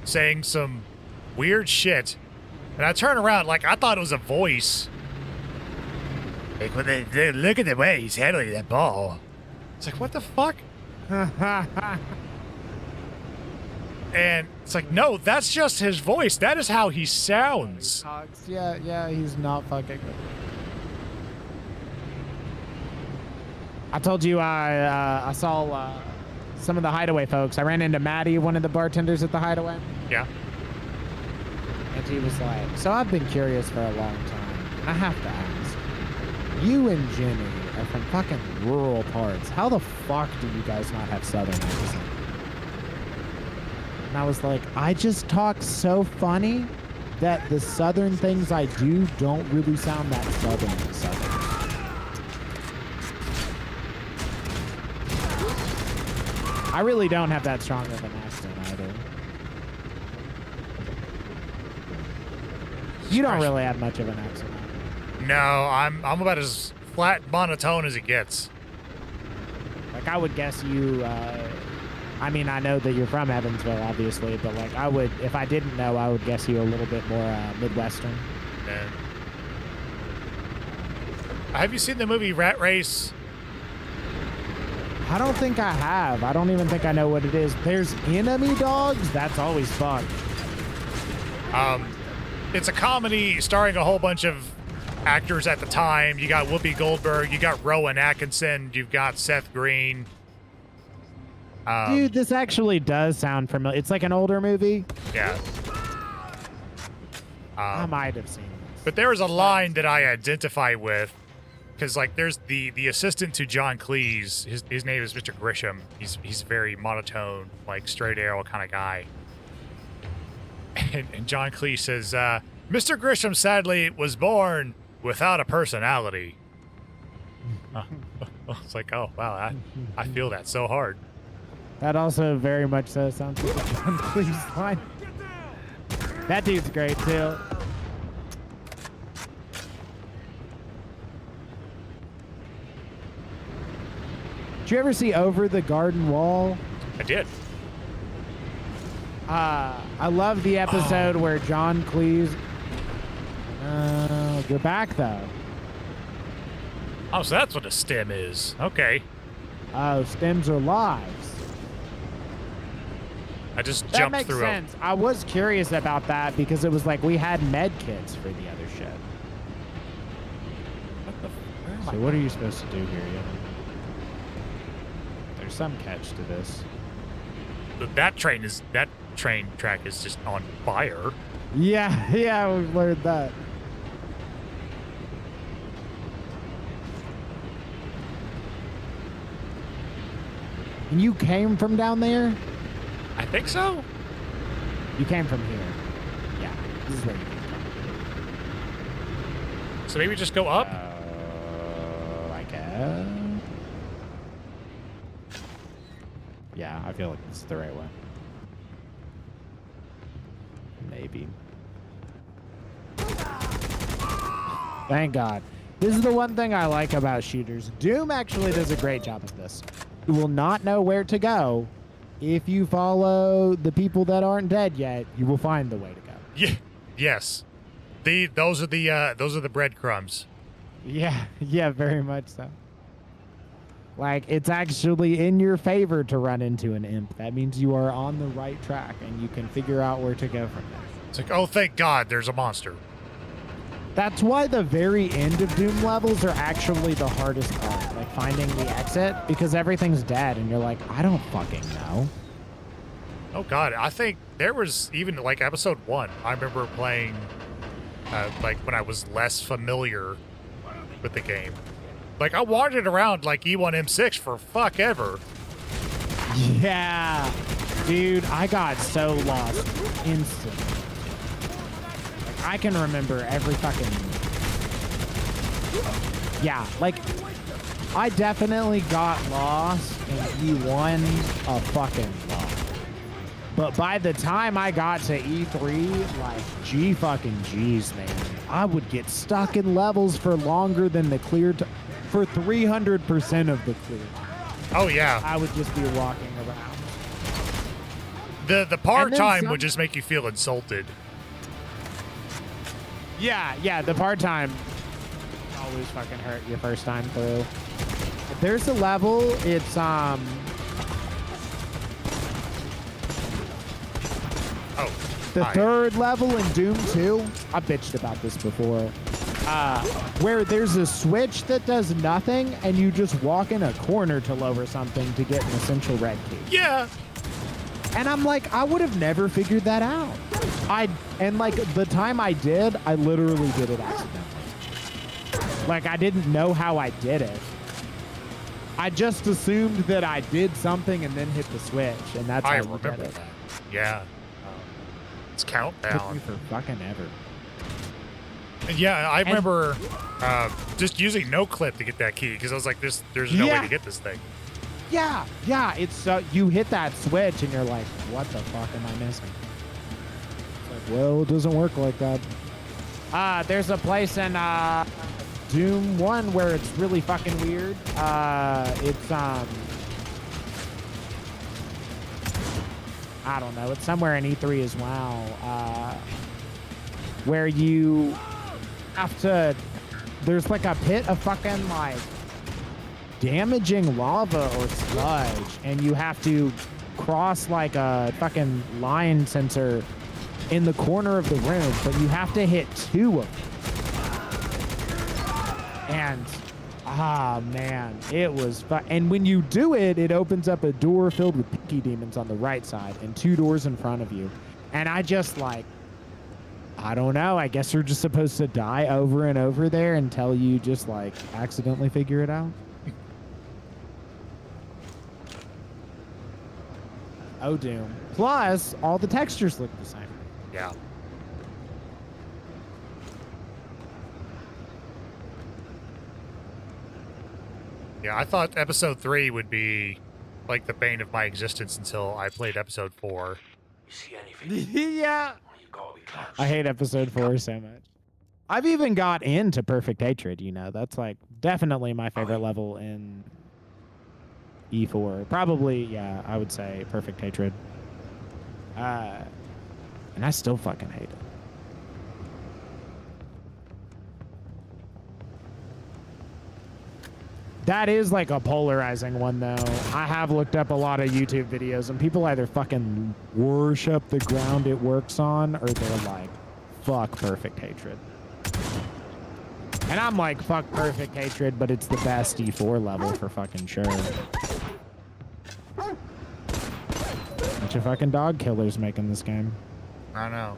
saying some weird shit, and I turn around like I thought it was a voice. Like, when they look at the way he's handling that ball. It's like, what the fuck? And it's like, no, that's just his voice. That is how he sounds. Yeah, he's not fucking good. I told you I saw some of the Hideaway folks. I ran into Maddie, one of the bartenders at the Hideaway. Yeah. And he was like, so I've been curious for a long time. I have to ask. You and Jimmy are from fucking rural parts. How the fuck do you guys not have Southern accent? And I was like, I just talk so funny that the Southern things I do don't really sound that Southern. I really don't have that strong of an accent either. You don't really have much of an accent. No, I'm about as flat monotone as it gets. Like, I would guess you, I mean, I know that you're from Evansville, obviously, but, like, I would, if I didn't know, I would guess you a little bit more Midwestern. Yeah. Have you seen the movie Rat Race? I don't think I have. I don't even think I know what it is. There's enemy dogs? That's always fun. It's a comedy starring a whole bunch of actors at the time. You got Whoopi Goldberg, you got Rowan Atkinson, you've got Seth Green. Dude, this actually does sound familiar. It's like an older movie. Yeah. I might have seen this. But there is a line that I identify with, because like there's the assistant to John Cleese. His name is Mr. Grisham. He's very monotone, like straight arrow kind of guy. And John Cleese says, Mr. Grisham sadly was born without a personality. It's like, oh wow, I feel that so hard. That also very much so sounds like a John Cleese line. That dude's great too. Did you ever see Over the Garden Wall? I did. I love the episode where John Cleese. You're back though. Oh, so that's what a stem is. Okay. Oh, stems are lives. I just That jumped makes through sense. I was curious about that because it was like we had med kits for the other shit. So what are you supposed to do here? There's some catch to this. That train track is just on fire. Yeah, yeah, we've learned that. And you came from down there? I think so. You came from here. Yeah, this is where you came from. So maybe just go up? I guess. Yeah, I feel like this is the right way. Maybe. Thank God. This is the one thing I like about shooters. Doom actually does a great job of this. You will not know where to go. If you follow the people that aren't dead yet, you will find the way to go. Yeah. Yes. Those are the breadcrumbs. Yeah, yeah, very much so. Like, it's actually in your favor to run into an imp. That means you are on the right track and you can figure out where to go from there. It's like, oh, thank God there's a monster. That's why the very end of Doom levels are actually the hardest part, like finding the exit, because everything's dead and you're like, I don't fucking know. Oh God, I think there was even like episode 1. I remember playing like when I was less familiar with the game. Like I wandered around like E1M6 for fuck ever. Yeah, dude, I got so lost instantly. I can remember every fucking... Yeah, like, I definitely got lost in E1 a fucking lot. But by the time I got to E3, like, G fucking G's, man. I would get stuck in levels for longer than the clear... for 300% of the clear. Oh, yeah. I would just be walking around. The part time would just make you feel insulted. Yeah, the part time always fucking hurt you first time through. There's a level, it's Oh. the third level in Doom 2. I bitched about this before. Where there's a switch that does nothing and you just walk in a corner to lower something to get an essential red key. Yeah. And I'm like, I would have never figured that out. And like the time I did, I literally did it accidentally. Like I didn't know how I did it. I just assumed that I did something and then hit the switch, and that's how you did it. Yeah. It's countdown. Took me for fucking ever. Yeah, I remember just using no clip to get that key because I was like, there's no way to get this thing. Yeah, it's you hit that switch and you're like, what the fuck am I missing? It's like, well, it doesn't work like that. There's a place in Doom 1 where it's really fucking weird. It's I don't know. It's somewhere in E3 as well. Where you have to. There's like a pit of fucking like damaging lava or sludge, and you have to cross like a fucking line sensor in the corner of the room, but you have to hit 2 of them. And man, it was fun. And when you do it, it opens up a door filled with pinky demons on the right side and 2 doors in front of you. And I just like, I don't know, I guess you're just supposed to die over and over there until you just like accidentally figure it out. Oh, Doom. Plus, all the textures look the same. Yeah. Yeah, I thought episode 3 would be like the bane of my existence until I played episode 4. You see anything? Yeah. You gotta be close. I hate episode 4 so much. I've even got into Perfect Hatred, you know. That's like definitely my favorite level in E4. Probably, yeah, I would say Perfect Hatred. And I still fucking hate it. That is like a polarizing one, though. I have looked up a lot of YouTube videos, and people either fucking worship the ground it works on, or they're like, fuck Perfect Hatred. And I'm like, fuck Perfect Hatred, but it's the best E4 level for fucking sure. Bunch of fucking dog killers making this game. I know.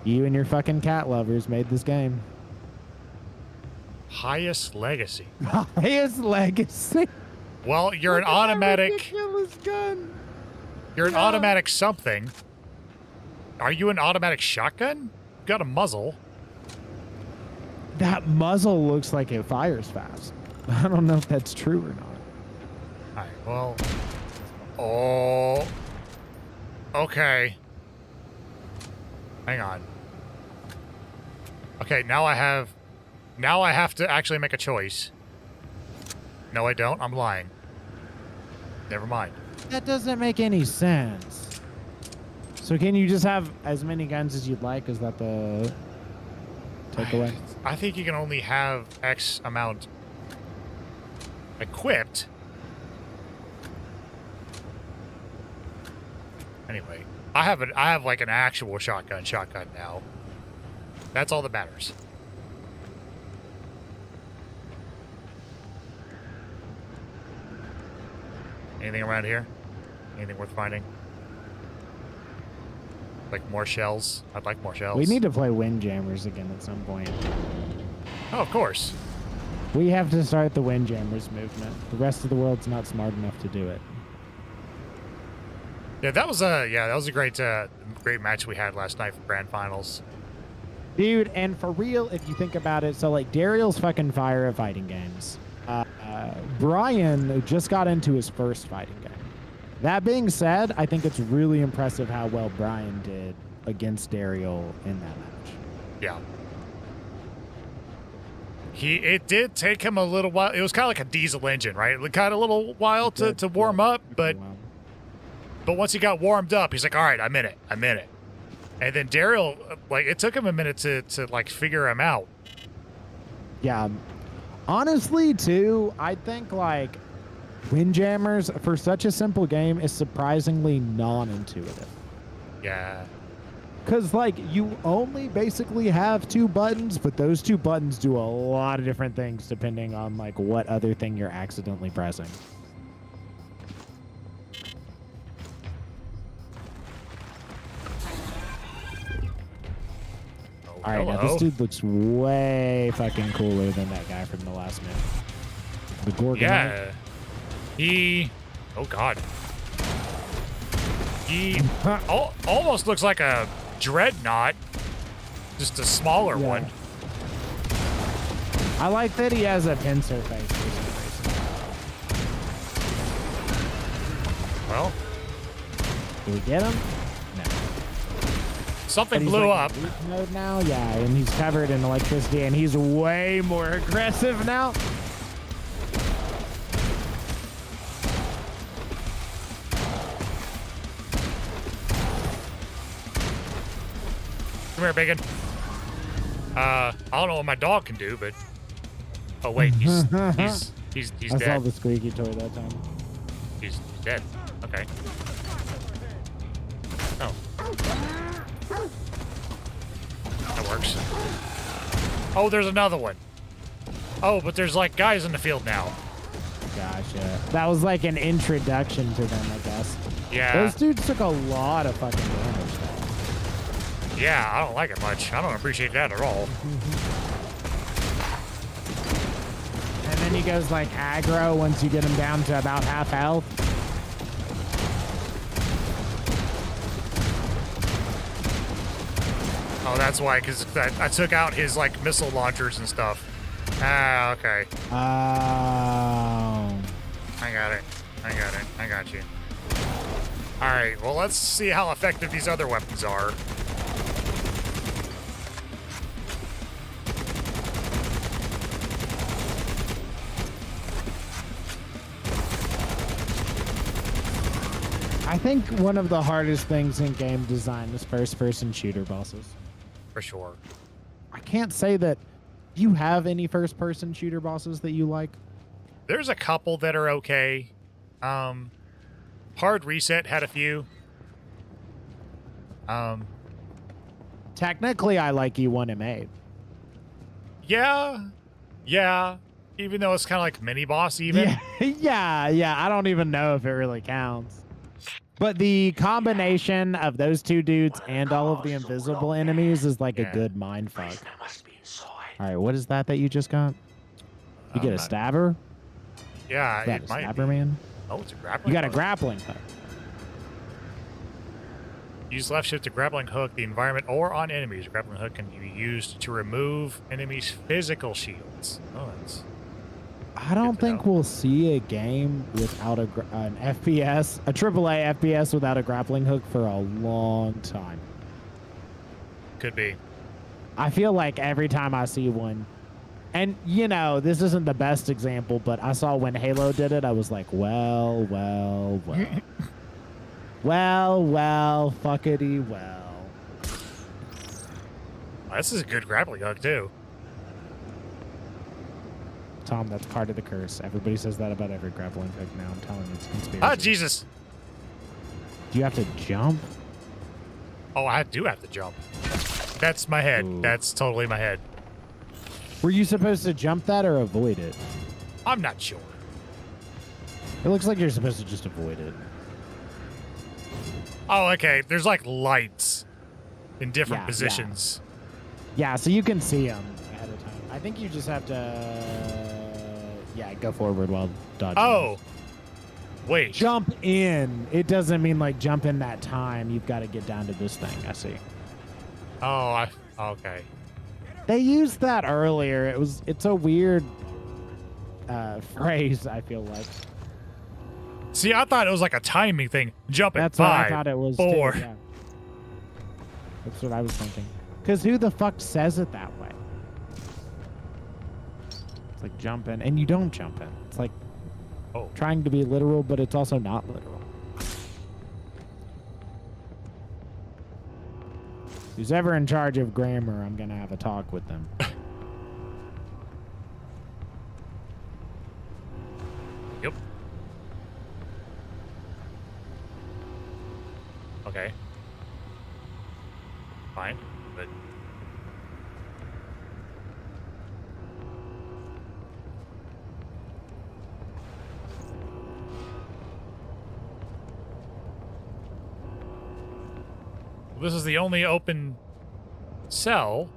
You and your fucking cat lovers made this game. Highest legacy. Highest legacy. Well, you're an automatic. Ridiculous gun. You're an automatic something. Are you an automatic shotgun? You've got a muzzle. That muzzle looks like it fires fast. I don't know if that's true or not. All right. Well. Oh. Okay. Hang on. Okay, now I have to actually make a choice. No, I don't. I'm lying. Never mind. That doesn't make any sense. So can you just have as many guns as you'd like? Is that the takeaway? I think you can only have X amount equipped. Anyway, I have like an actual shotgun now. That's all that matters. Anything around here? Anything worth finding? Like more shells? I'd like more shells. We need to play Windjammers again at some point. Oh, of course. We have to start the Windjammers movement. The rest of the world's not smart enough to do it. Yeah, that was a great match we had last night for grand finals. Dude, and for real, if you think about it, so like Dariel's fucking fire at fighting games. Brian just got into his first fighting game. That being said, I think it's really impressive how well Brian did against Dariel in that match. Yeah. It did take him a little while. It was kind of like a diesel engine, right? It kind of a little while to warm up, but once he got warmed up, he's like, all right, I'm in it. And then Dariel, like, it took him a minute to like figure him out. Yeah. Honestly, too, I think like Windjammers for such a simple game is surprisingly non-intuitive. Yeah. Because like you only basically have 2 buttons, but those 2 buttons do a lot of different things depending on like what other thing you're accidentally pressing. All right, now this dude looks way fucking cooler than that guy from the last minute. The Gorgon. Yeah. Oh God. He almost looks like a dreadnought, just a smaller one. I like that he has a pincer face. Well, did we get him? No. Something blew like up. In weak mode now, yeah, and he's covered in electricity, and he's way more aggressive now. Come here, Bacon. I don't know what my dog can do, but oh wait, He's I dead. saw the squeaky toy that time. He's dead. Okay. Oh. That works. Oh, there's another one. Oh, but there's like guys in the field now. Gotcha. That was like an introduction to them, I guess. Yeah. Those dudes took a lot of fucking damage, though. Yeah, I don't like it much. I don't appreciate that at all. And then he goes like aggro once you get him down to about half health. Oh, that's why, because I took out his like missile launchers and stuff. Ah, okay. Oh. I got it. I got you. Alright, well, let's see how effective these other weapons are. I think one of the hardest things in game design is first-person shooter bosses. For sure. I can't say that you have any first-person shooter bosses that you like. There's a couple that are okay. Hard Reset had a few. Technically, I like E1M8. Yeah. Even though it's kind of like mini boss, even. Yeah. I don't even know if it really counts. But the combination of those two dudes and all of the invisible enemies is like a good mindfuck. All right, what is that you just got? You get a stabber? Yeah, Is that it a might stabber, be. man? Oh, it's a grappling. You got a hook. grappling hook. Use left shift to grappling hook the environment or on enemies. Grappling hook can be used to remove enemies' physical shields. Oh, that's... I don't think we'll see a game without an FPS, a AAA FPS without a grappling hook for a long time. Could be. I feel like every time I see one, and you know, this isn't the best example, but I saw when Halo did it, I was like, well. well, fuckity well. This is a good grappling hook, too. Tom, that's part of the curse. Everybody says that about every grappling hook now. I'm telling you, it's conspiracy. Ah, Jesus! Do you have to jump? Oh, I do have to jump. That's my head. Ooh. That's totally my head. Were you supposed to jump that or avoid it? I'm not sure. It looks like you're supposed to just avoid it. Oh, okay. There's like lights in different Yeah, positions. Yeah, so you can see them ahead of time. I think you just have to, go forward while dodging. Oh, wait. Jump in. It doesn't mean like jump in that time. You've got to get down to this thing. I see. Oh, okay. They used that earlier. It's a weird phrase, I feel like. See, I thought it was like a timing thing. Jump at That's what 5, I thought it was 4. too. Yeah. That's what I was thinking. Because who the fuck says it that way? It's like jump in, and you don't jump in. It's like trying to be literal, but it's also not literal. Who's ever in charge of grammar, I'm going to have a talk with them. Yep. Okay. Fine, but... This is the only open cell,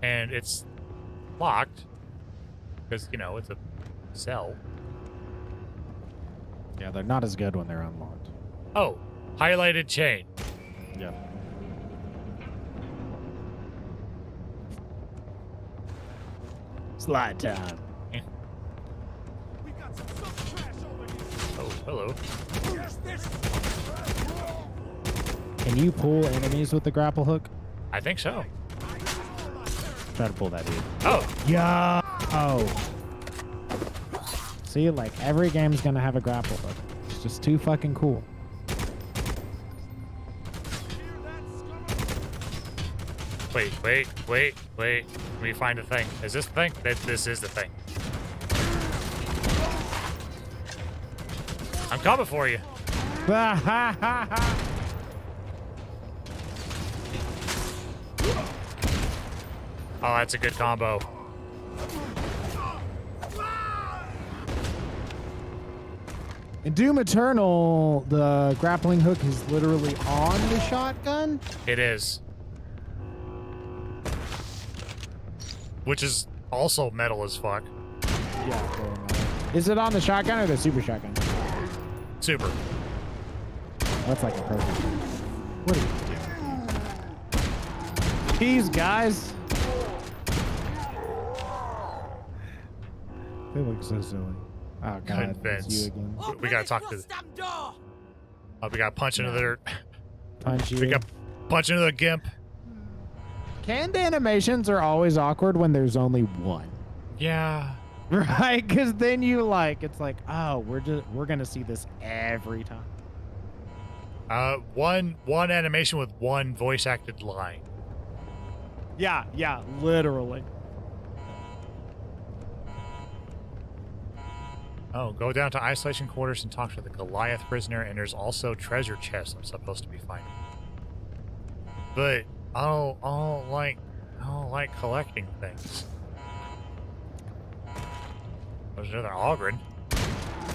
and it's locked because, you know, it's a cell. Yeah, they're not as good when they're unlocked. Oh, highlighted chain. Yeah. Slide time. Oh, hello. Can you pull enemies with the grapple hook? I think so. Try to pull that dude. Oh. Yeah. Oh. See, like every game's gonna have a grapple hook. It's just too fucking cool. Wait. Let me find the thing. Is this the thing? This is the thing. I'm coming for you. Oh, that's a good combo. In Doom Eternal, the grappling hook is literally on the shotgun. It is. Which is also metal as fuck. Yeah, very metal. Is it on the shotgun or the super shotgun? Super. That's like a perfect. What are you doing? Jeez, guys. They look so silly. Oh god, it's you again. We gotta talk to. Oh, we gotta punch into their. Punch you. We got punch into the gimp. Canned animations are always awkward when there's only one. Yeah. Right, because then you like it's like, oh, we're gonna see this every time. One animation with one voice acted line. Yeah, literally. Oh, go down to isolation quarters and talk to the Goliath prisoner, and there's also treasure chests I'm supposed to be finding. But I don't like collecting things. There's another Ogren.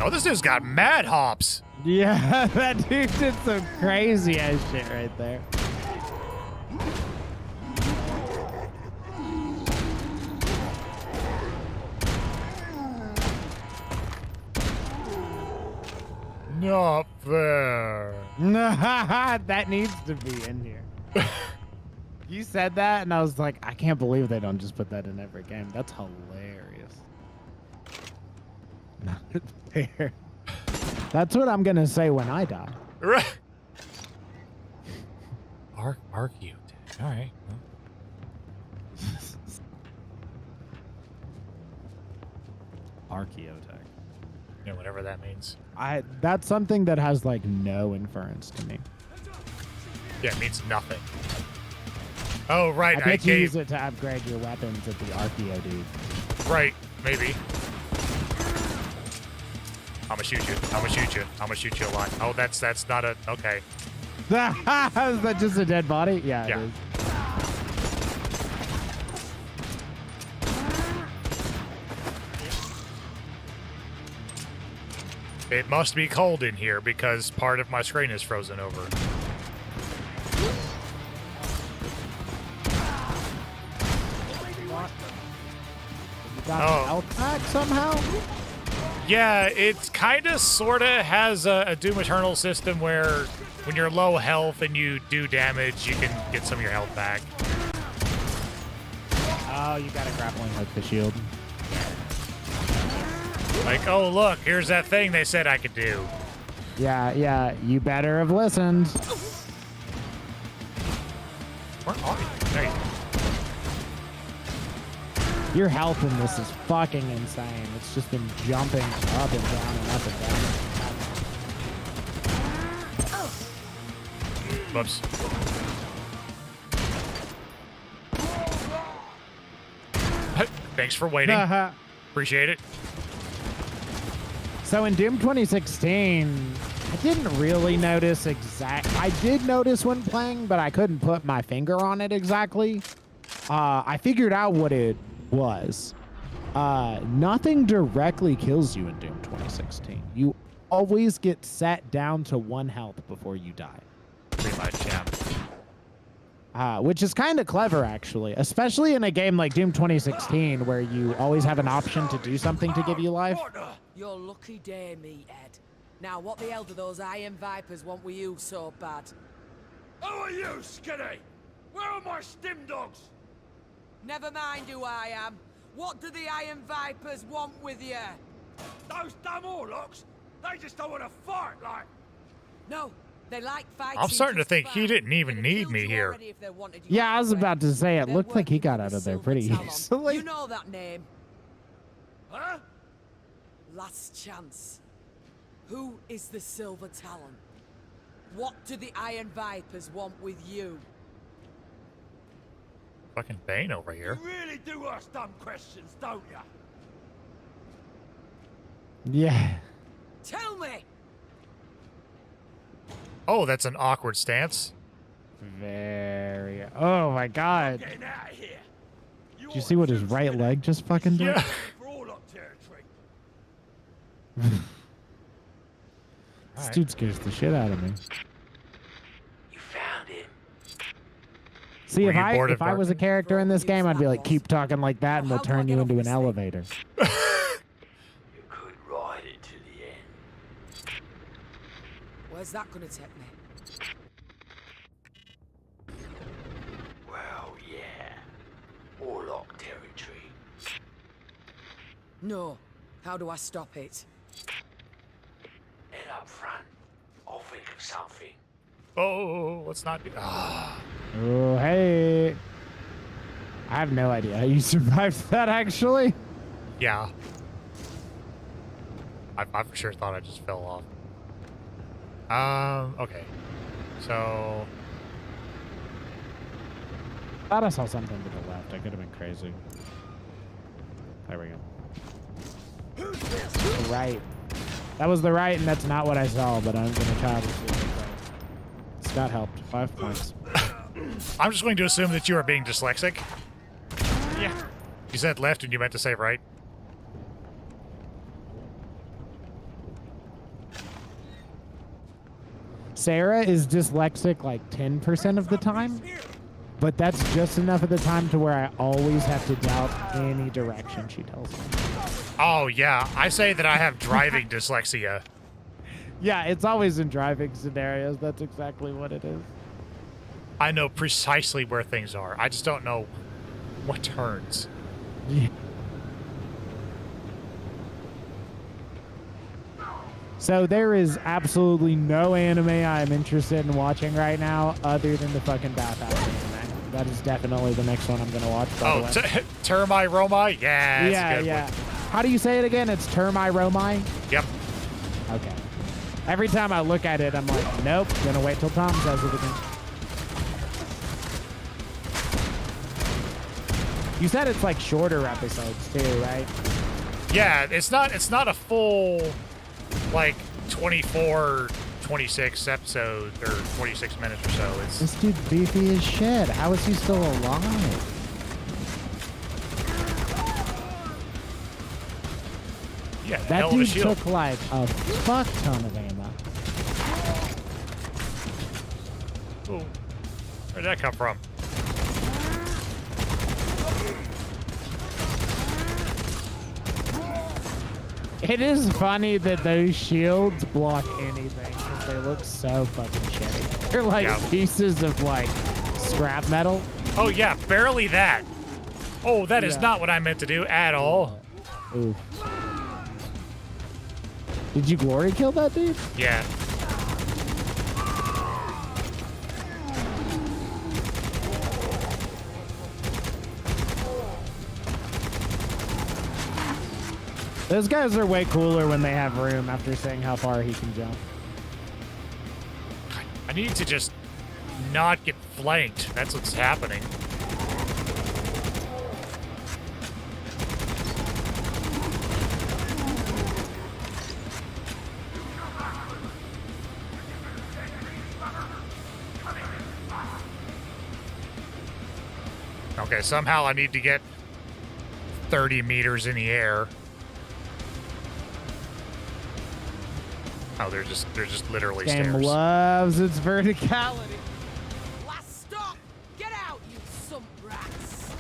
Oh, this dude's got mad hops. Yeah, that dude did some crazy ass shit right there. Not fair. That needs to be in here. You said that, and I was like, I can't believe they don't just put that in every game. That's hilarious. Not fair. That's what I'm gonna say when I die. Right. Archaeotech. All right. Archaeotech. Yeah, whatever that means. That's something that has like no inference to me. Yeah, it means nothing. Oh, right. I bet you use it to upgrade your weapons at the Archeo dude. Right, maybe. I'm gonna shoot you. I'm gonna shoot you a lot. Oh, that's not a. Okay. Is that just a dead body? Yeah. Yeah. It is. It must be cold in here because part of my screen is frozen over. You got the health pack somehow? Yeah, it's kind of, sort of has a Doom Eternal system where when you're low health and you do damage, you can get some of your health back. Oh, you got a grappling hook the shield. Like, oh, look, here's that thing they said I could do. Yeah, you better have listened. Where are you? There you go. Your health in this is fucking insane. It's just been jumping up and down and up and down. Whoops. Thanks for waiting. Appreciate it. So in Doom 2016, I didn't really notice I did notice when playing, but I couldn't put my finger on it exactly. I figured out what it was. Nothing directly kills you in Doom 2016. You always get set down to 1 health before you die. Pretty much, yeah. Which is kind of clever, actually, especially in a game like Doom 2016, where you always have an option to do something to give you life. Your lucky day, meathead. Now, what the hell do those Iron Vipers want with you so bad? Who are you, Skinny? Where are my stim dogs? Never mind who I am. What do the Iron Vipers want with you? Those dumb Orlocks? They just don't want to fight, like... No, they like fighting. I'm starting to think he didn't even They'd have need killed me you here. already if they wanted you Yeah, I was anyway. about to say, it They're looked like he working got for out the of there Silver pretty Talon. easily. You know that name. Huh? Last chance. Who is the Silver Talon? What do the Iron Vipers want with you? Fucking Bane over here. You really do ask dumb questions, don't ya? Yeah. Tell me! Oh, that's an awkward stance. Very. Oh my god. Getting out of here. Did you see what his right leg just fucking did? Yeah. For all up territory. This dude scares the shit out of me. You found him. See, Were if you I bored of was a darkness? character in this game, I'd be like, keep talking like that, and we'll How do I turn get you off into an this thing? elevator. You could ride it to the end. Where's that gonna take me? Well, yeah. Warlock territory. No. How do I stop it? Head up front. I'll think of something. Oh, let's not do. Ah. Oh, hey. I have no idea how you survived that, actually. Yeah. I for sure thought I just fell off. Okay. So. Thought I saw something to the left. I could have been crazy. There we go. The right. That was the right, and that's not what I saw, but I'm going to try to see it. Scott helped. 5 points. I'm just going to assume that you are being dyslexic. Yeah. You said left and you meant to say right. Sarah is dyslexic like 10% of the time, but that's just enough of the time to where I always have to doubt any direction she tells me. Oh, yeah. I say that I have driving dyslexia. Yeah, it's always in driving scenarios. That's exactly what it is. I know precisely where things are. I just don't know what turns. Yeah. So there is absolutely no anime I'm interested in watching right now other than the fucking bathhouse anime. That is definitely the next one I'm going to watch, by the way. Termi Romi? Yeah, it's a good yeah. one. How do you say it again? It's Termi Romi? Yep. Okay. Every time I look at it, I'm like, nope, gonna wait till Tom says it again. You said it's like shorter episodes too, right? Yeah, it's not a full like 24, 26 episodes or 26 minutes or so. It's This dude's beefy as shit. How is he still alive? yeah, That hell of a dude shield. took like a fuck ton of ammo. Ooh. Where'd that come from? It is funny that those shields block anything because they look so fucking shitty. They're like pieces of like scrap metal. Oh yeah, barely that. Oh, that is not what I meant to do at all. Oof. Did you glory kill that dude? Yeah. Those guys are way cooler when they have room after seeing how far he can jump. I need to just not get flanked. That's what's happening. Okay, somehow I need to get 30 meters in the air. Oh, they're just literally Game stairs. loves its verticality. Last stop! Get out, you sump rats!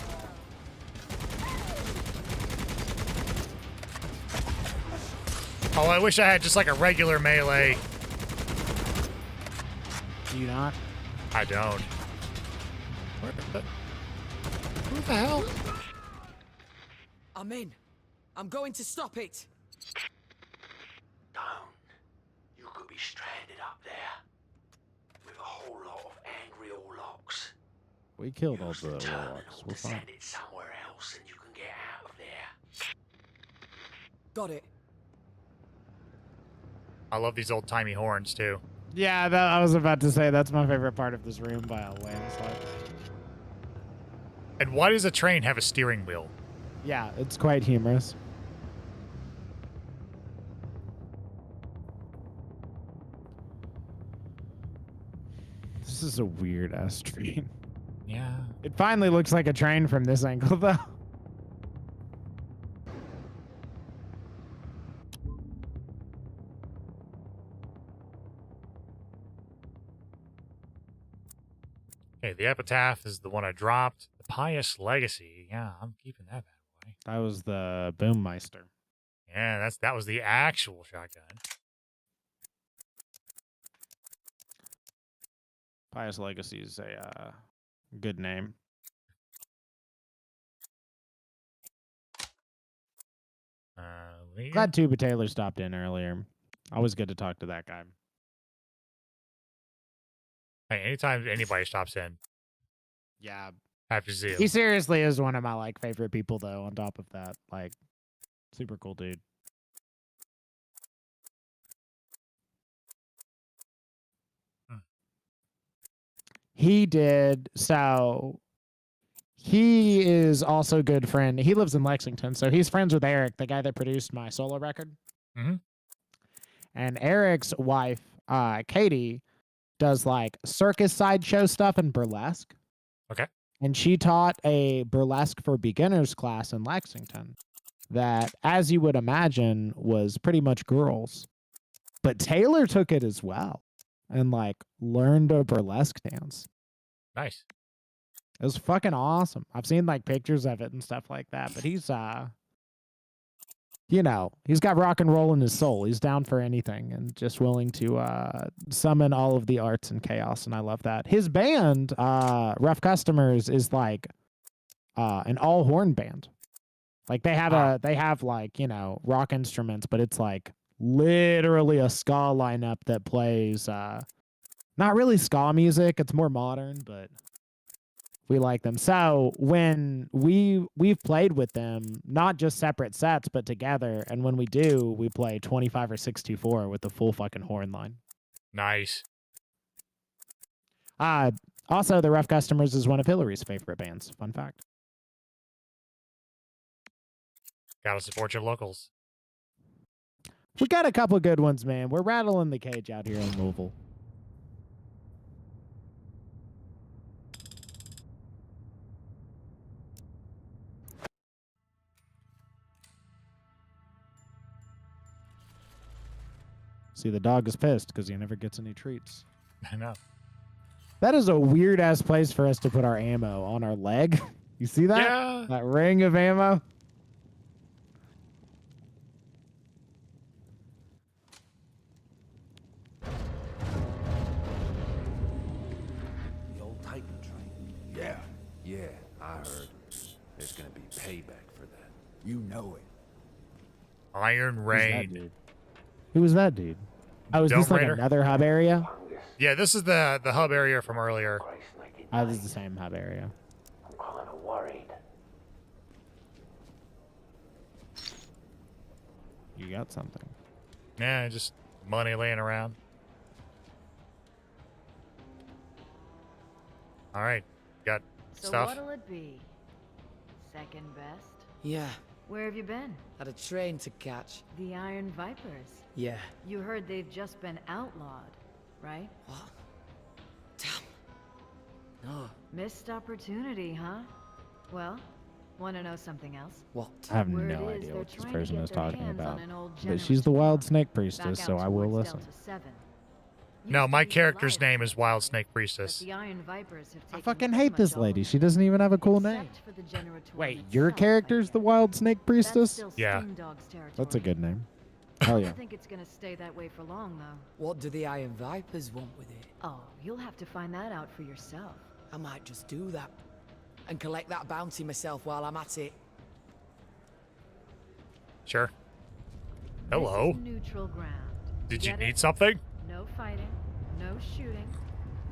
Oh, I wish I had just like a regular melee. Do you not? I don't. Who the hell? I'm in. I'm going to stop it. Don't. You could be stranded up there. With a whole lot of angry Orlocks. We killed all Use the terminal warlocks. We're to fine. send it somewhere else and you can get out of there. Got it. I love these old timey horns too. Yeah, I was about to say that's my favorite part of this room by a landslide. And why does a train have a steering wheel? Yeah, it's quite humorous. This is a weird ass train. Yeah. It finally looks like a train from this angle, though. Okay, the epitaph is the one I dropped. The pious legacy. Yeah, I'm keeping that bad boy. That was the Boommeister. Yeah, that was the actual shotgun. Pious Legacy is a good name. Glad Tuba Taylor stopped in earlier. Always good to talk to that guy. Hey, anytime anybody stops in, Yeah. happy to see him. He seriously is one of my like favorite people though, on top of that. Like super cool dude. He did so he is also a good friend. He lives in Lexington, so he's friends with Eric, the guy that produced my solo record. Mm-hmm. And Eric's wife, Katie, does like circus sideshow stuff and burlesque. Okay. And she taught a burlesque for beginners class in Lexington that, as you would imagine, was pretty much girls. But Taylor took it as well and like learned a burlesque dance. Nice. It was fucking awesome. I've seen like pictures of it and stuff like that, but he's you know, he's got rock and roll in his soul. He's down for anything and just willing to summon all of the arts and chaos, and I love that. His band, Rough Customers, is like an all horn band. Like they have like, you know, rock instruments, but it's like literally a ska lineup that plays not really ska music, it's more modern, but we like them. So when we've played with them, not just separate sets, but together, and when we do, we play 25 or 64 with the full fucking horn line. Nice. Also, the Rough Customers is one of Hillary's favorite bands. Fun fact. Gotta support your locals. We got a couple good ones, man. We're rattling the cage out here in Louisville. See, the dog is pissed because he never gets any treats. I know. That is a weird-ass place for us to put our ammo, on our leg. You see that? Yeah. That ring of ammo? The old Titan train. Yeah, I heard. There's gonna be payback for that. You know it. Iron Who's that Rain. dude? Who was that dude? Oh, is Dome this like Raider? another hub area? Yeah, this is the hub area from earlier. Oh, this is the same hub area. I'm kind of worried. You got something. Yeah, just money laying around. All right, got So stuff. what'll it be? Second best? Yeah, Where have you been? had a train to catch. The Iron Vipers. Yeah. You heard they've just been outlawed, right? What? Damn. No. Missed opportunity, huh? Well, want to know something else? What? I have Word no is idea they're what this trying to person get is their talking hands on about. an old But she's the generous Wild bomb Snake back Priestess, so out I will towards listen. Delta 7. No, Used my to be character's Goliath, name is Wild Snake but Priestess. the Iron Vipers have I taken fucking pretty hate this much all lady. of She it. doesn't even have a cool name. Except for the Generatorium Wait, your itself, I character's the guess. Wild Snake That's Priestess? still Yeah. Stingdog's territory. That's a good name. Hell I yeah. don't think it's gonna stay that way for long, though. What do the Iron Vipers want with it? Oh, you'll have to find that out for yourself. I might just do that. And collect that bounty myself while I'm at it. Sure. This Hello. is neutral ground. Did you Get need it? something? No fighting, no shooting,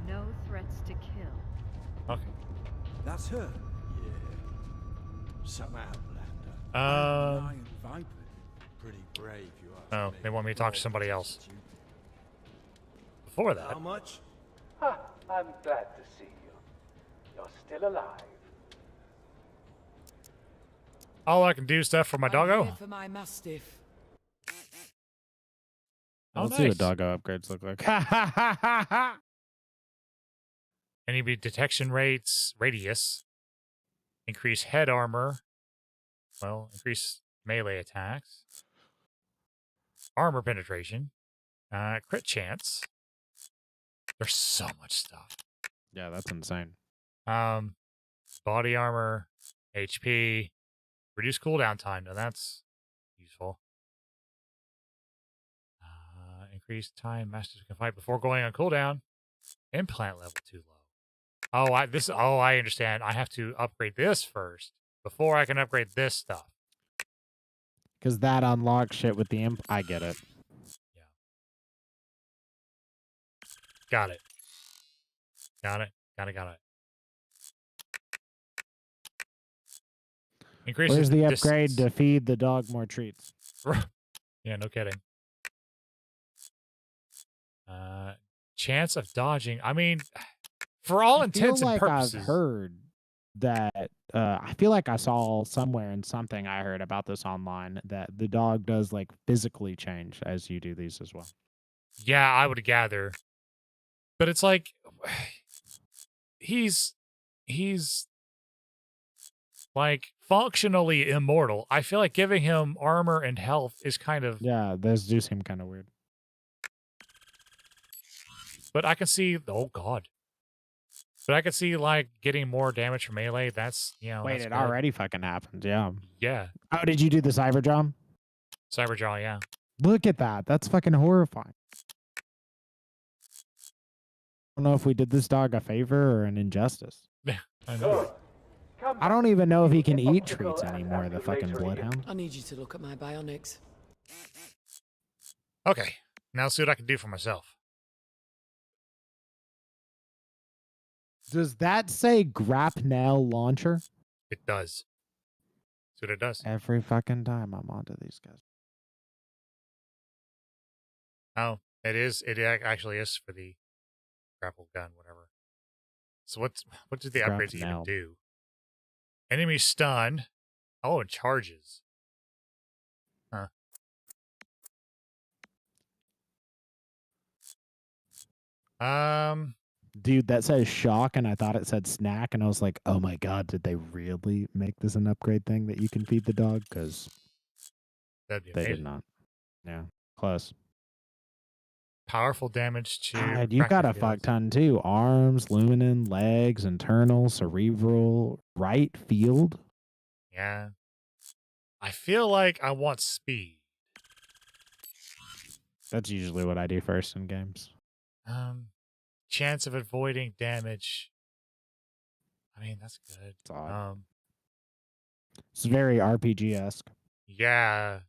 no threats to kill. Okay. That's her. Some outlander. Iron Viper. Pretty brave, you are. Oh, they want me to talk to somebody else. Before that, How much? I'm glad to see you. You're still alive. Oh, I can do stuff for my I'm doggo. here for my mastiff. Oh, Let's see what nice. doggo upgrades look like. Enemy detection rates, radius, increase head armor. Well, increase melee attacks, armor penetration, crit chance. There's so much stuff. Yeah, that's insane. Body armor, HP, reduce cooldown time. Now that's useful. Increase time masters can fight before going on cooldown. Implant level too low. Oh, I understand. I have to upgrade this first before I can upgrade this stuff. Because that unlocks shit with the imp. I get it. Yeah. Got it. Got it. Increases Where's the upgrade distance. to feed the dog more treats? Yeah, no kidding. Chance of dodging. I mean, for all intents and purposes. I've heard that. I feel like I saw somewhere in something I heard about this online that the dog does like physically change as you do these as well. Yeah, I would gather. But it's like he's like functionally immortal. I feel like giving him armor and health is kind of Yeah, those do seem kind of weird. But I can see But I could see like getting more damage from melee. That's Wait, that's it good. already fucking happened. Yeah. Yeah. Oh, did you do the Cyberjaw? Cyberjaw, yeah. Look at that. That's fucking horrifying. I don't know if we did this dog a favor or an injustice. I know. I don't even know if he can eat treats anymore, the fucking bloodhound. I need you to look at my bionics. Okay. Now let's see what I can do for myself. Does that say grapnel launcher? It does. That's what it does. Every fucking time I'm onto these guys. Oh, it is. It actually is for the grapple gun, whatever. So what did the upgrades even do? Enemy stun. Oh, and charges. Huh. Dude, that says shock, and I thought it said snack, and I was like, oh my god, did they really make this an upgrade thing that you can feed the dog? Because that'd be they amazing. did not. Yeah, close. Powerful damage to. God, you got a fuck ton too. Arms, luminen, legs, internal, cerebral, right field. Yeah. I feel like I want speed. That's usually what I do first in games. Chance of avoiding damage. I mean, that's good. It's odd. It's very RPG-esque. Yeah.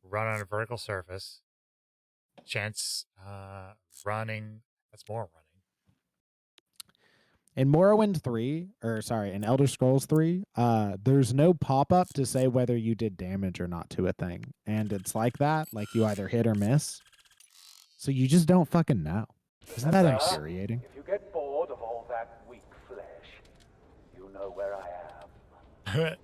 Run on a vertical surface. Chance running. That's more running. In Morrowind 3, or sorry, in Elder Scrolls 3, there's no pop-up to say whether you did damage or not to a thing. And it's like that, like you either hit or miss. So you just don't fucking know. Isn't that infuriating? If you get bored of all that weak flesh, you know where I am.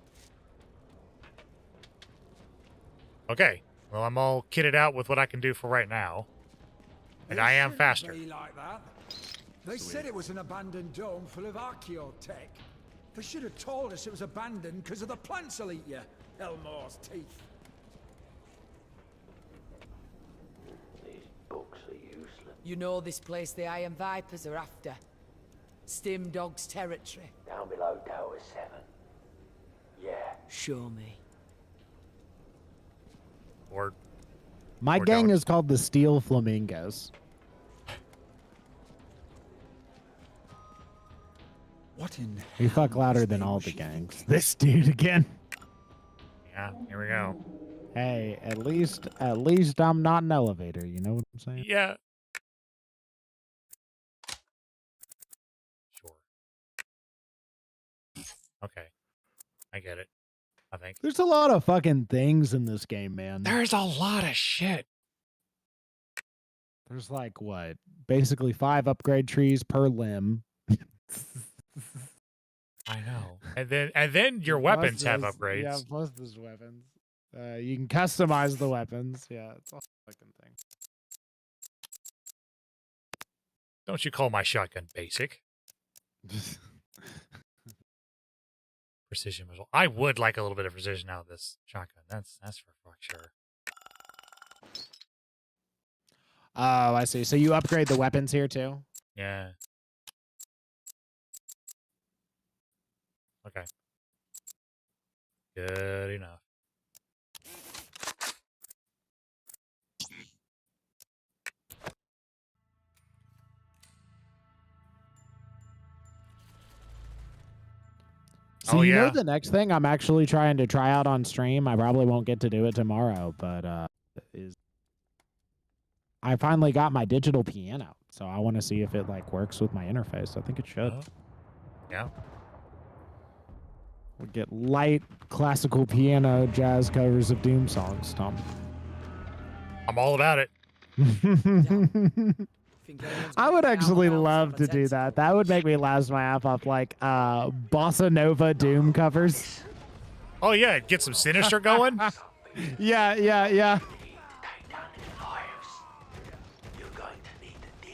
Okay. Well, I'm all kitted out with what I can do for right now. And I am faster. Like that. They said it was an abandoned dome full of archaeotech. They should have told us it was abandoned because of the plants will eat you. Elmore's teeth. These books are useless. You know this place the Iron Vipers are after. Stim Dog's territory. Down below Tower 7. Yeah. Show me. Or My Or gang don't. is called the Steel Flamingos. What in We fuck louder than all the gangs. This dude again. yeah, here we go. Hey, at least I'm not an elevator. You know what I'm saying? Yeah. Sure. Okay. I get it. I think. There's a lot of fucking things in this game, man. There's a lot of shit. There's like what? Basically 5 upgrade trees per limb. I know. And then your weapons have upgrades. Yeah, plus those weapons. You can customize the weapons. Yeah, it's a whole fucking thing. Don't you call my shotgun basic? Precision muzzle. I would like a little bit of precision out of this shotgun. That's for fuck sure. Oh, I see. So you upgrade the weapons here too? Yeah. Okay. Good enough. So Oh, you know yeah. the next thing I'm actually trying to try out on stream, I probably won't get to do it tomorrow, but is I finally got my digital piano. So I want to see if it like works with my interface. I think it should. Yeah. We'll get light classical piano jazz covers of Doom songs, Tom. I'm all about it. I would actually love to do that. That would make me laugh my ass off, like bossa nova Doom covers. Oh yeah, get some Sinister going. Yeah.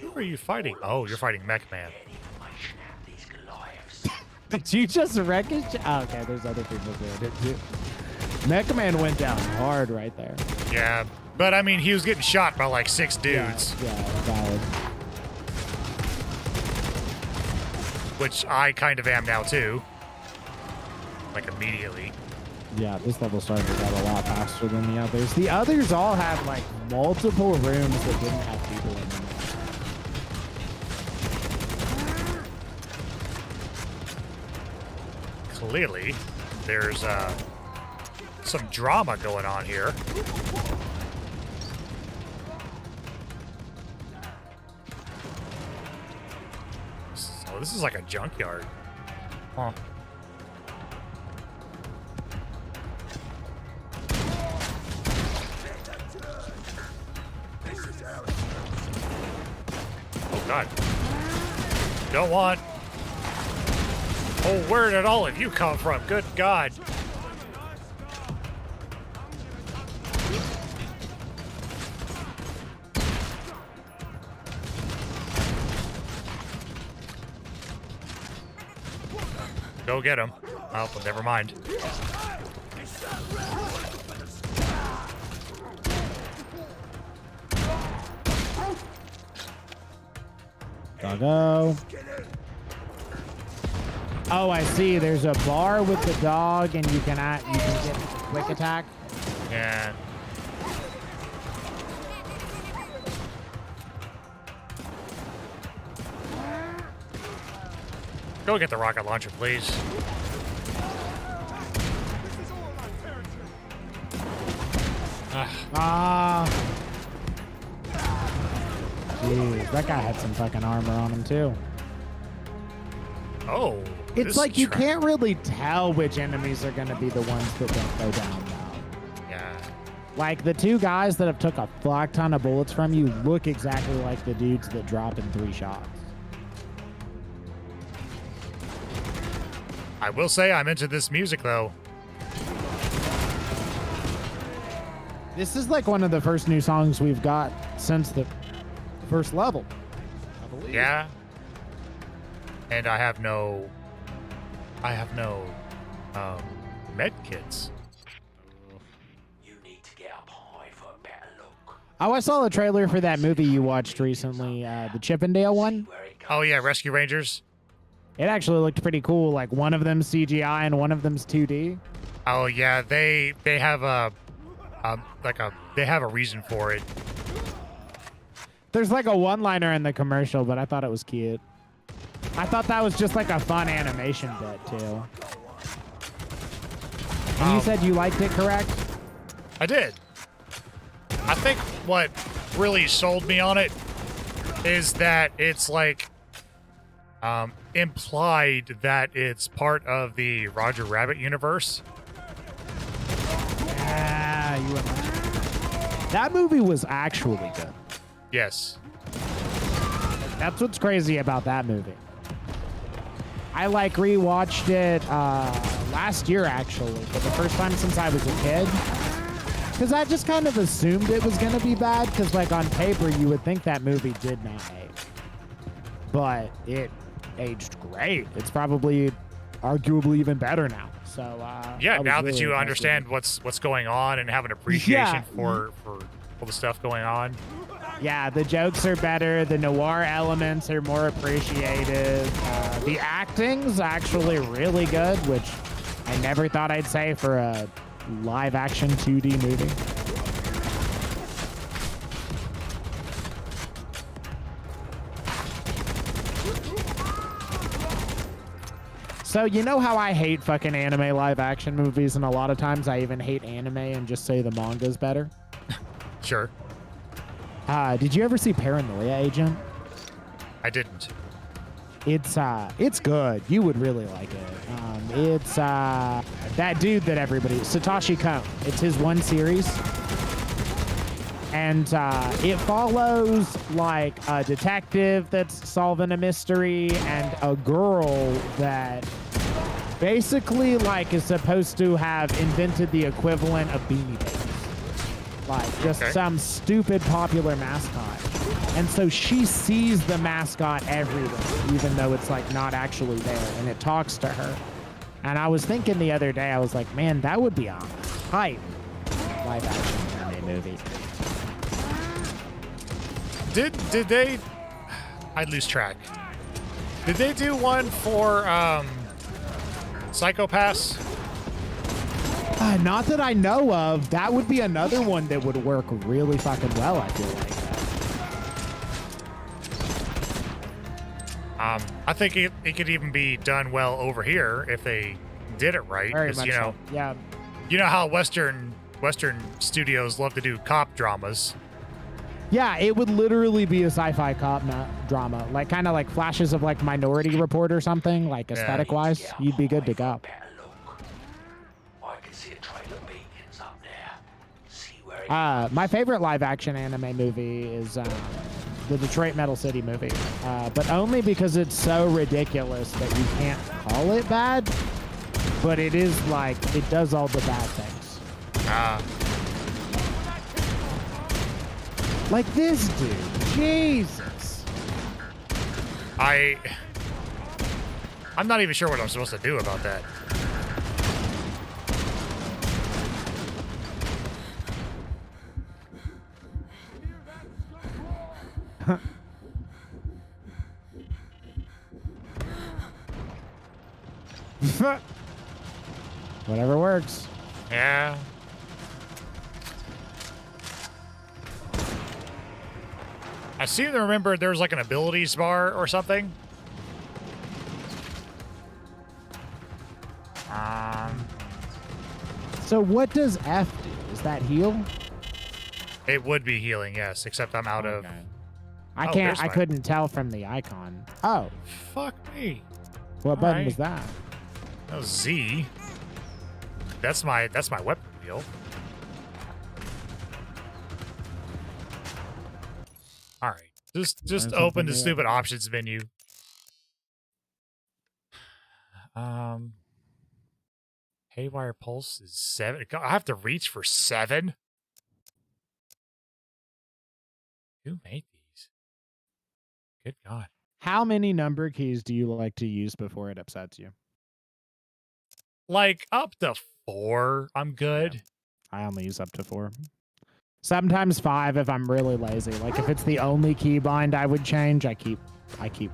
Who are you fighting? Oh, you're fighting Mech Man. Did you just wreck it? Oh, okay, there's other people doing it too. Mecha Man went down hard right there. Yeah, but I mean, he was getting shot by like 6 dudes. Yeah, valid. Which I kind of am now too. Like immediately. Yeah, this level started out a lot faster than the others. The others all had like multiple rooms that didn't have people in them. Clearly, there's some drama going on here. So this is like a junkyard. Huh. Oh God. Don't want. Oh, where did all of you come from? Good God. Go get him. Oh, well, never mind. Doggo. Oh, I see. There's a bar with the dog, and you can get quick attack. Yeah. Go get the rocket launcher, please. Jeez, that guy had some fucking armor on him too. Oh. It's like you can't really tell which enemies are going to be the ones that don't go down now. Yeah. Like the 2 guys that have took a fuck ton of bullets from you look exactly like the dudes that drop in 3 shots. I will say I'm into this music though. This is like one of the first new songs we've got since the first level, I believe. Yeah. And I have no med kits. You need to get up high for a better look. Oh, I saw the trailer for that movie you watched recently, the Chippendale one. Oh yeah, Rescue Rangers. It actually looked pretty cool. Like one of them's CGI and one of them's 2D. Oh yeah, they have they have a reason for it. There's like a one-liner in the commercial, but I thought it was cute. I thought that was just like a fun animation bit too. And you said you liked it, correct? I did. I think what really sold me on it is that it's like implied that it's part of the Roger Rabbit universe. Yeah, you were. That movie was actually good. Yes. That's what's crazy about that movie. I like rewatched it last year actually, for the first time since I was a kid. Because I just kind of assumed it was going to be bad, because like on paper you would think that movie did not age. But it aged great. It's probably arguably even better now. So yeah, now really that you impressed with understand it. what's going on and have an appreciation Yeah. for all the stuff going on. Yeah, the jokes are better. The noir elements are more appreciated. The acting's actually really good, which I never thought I'd say for a live-action 2D movie. So you know how I hate fucking anime live-action movies, and a lot of times I even hate anime and just say the manga's better? Sure. Did you ever see Paranoia Agent? I didn't. It's good. You would really like it. It's that dude that everybody, Satoshi Kon. It's his one series, and it follows like a detective that's solving a mystery and a girl that basically like is supposed to have invented the equivalent of Beanie Babies. Like just some stupid popular mascot. And so she sees the mascot everywhere, even though it's like not actually there, and it talks to her. And I was thinking the other day, I was like, man, that would be a hype live action anime movie. Did they? I lose track. Did they do one for Psychopaths? Not that I know of. That would be another one that would work really fucking well, I feel like. I think it could even be done well over here if they did it right. Very 'Cause, much you know, so. Yeah. you know how Western studios love to do cop dramas. Yeah, it would literally be a sci-fi cop drama, like kind of like flashes of like Minority Report or something, like aesthetic-wise. You'd be good to go. I can see a trail of beacons up there. See where it My favorite live-action anime movie is the Detroit Metal City movie, but only because it's so ridiculous that you can't call it bad, but it is like, it does all the bad things. Like this dude. Jesus. I'm not even sure what I'm supposed to do about that. Whatever works. Yeah. I seem to remember there was like an abilities bar or something. So what does F do? Is that heal? It would be healing, yes, except I'm out of... I Oh, can't, there's I my- couldn't tell from the icon. Oh, Fuck me. what button Alright. was that? That was Z. That's my weapon wheel. All right. Just Learn open something the new. stupid options menu. Haywire pulse is 7. God, I have to reach for 7. Who made these? Good God. How many number keys do you like to use before it upsets you? Like up to 4, I'm good. I only use up to 4. Sometimes 5 if I'm really lazy. Like if it's the only keybind I would change, I keep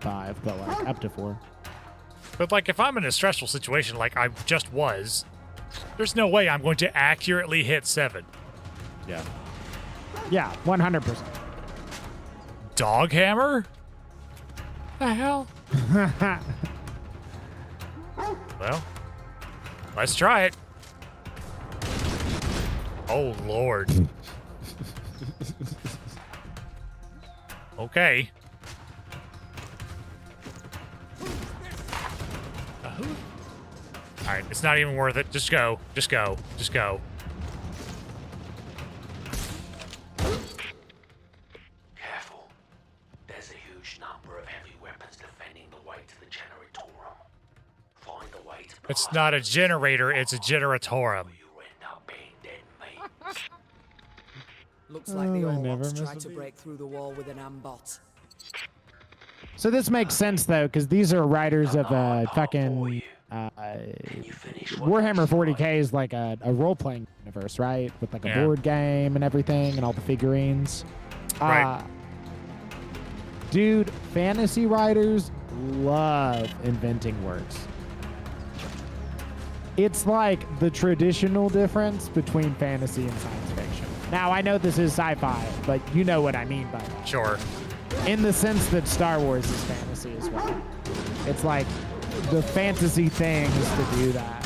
5, but like up to 4. But like if I'm in a stressful situation like I just was, there's no way I'm going to accurately hit 7. Yeah. Yeah, 100%. Dog hammer? The hell? Well, let's try it. Oh, Lord. Okay. All right, it's not even worth it. Just go. Just go. Just go. Careful. There's a huge number of heavy weapons defending the way to the Generatorum. find a way to It's not a generator, it's a generatorum. you end up being dead meat. Looks like the I never Orlocks miss tried a to beat. break through the wall with an ambot. So this makes sense though, because these are writers of fucking You finish what Warhammer 40k is like a role-playing universe, right? With like a Yeah. board game and everything, and all the figurines. Right. Dude, fantasy writers love inventing words. It's like the traditional difference between fantasy and science fiction. Now, I know this is sci-fi, but you know what I mean by that. Sure. In the sense that Star Wars is fantasy as well. It's like the fantasy things to do that.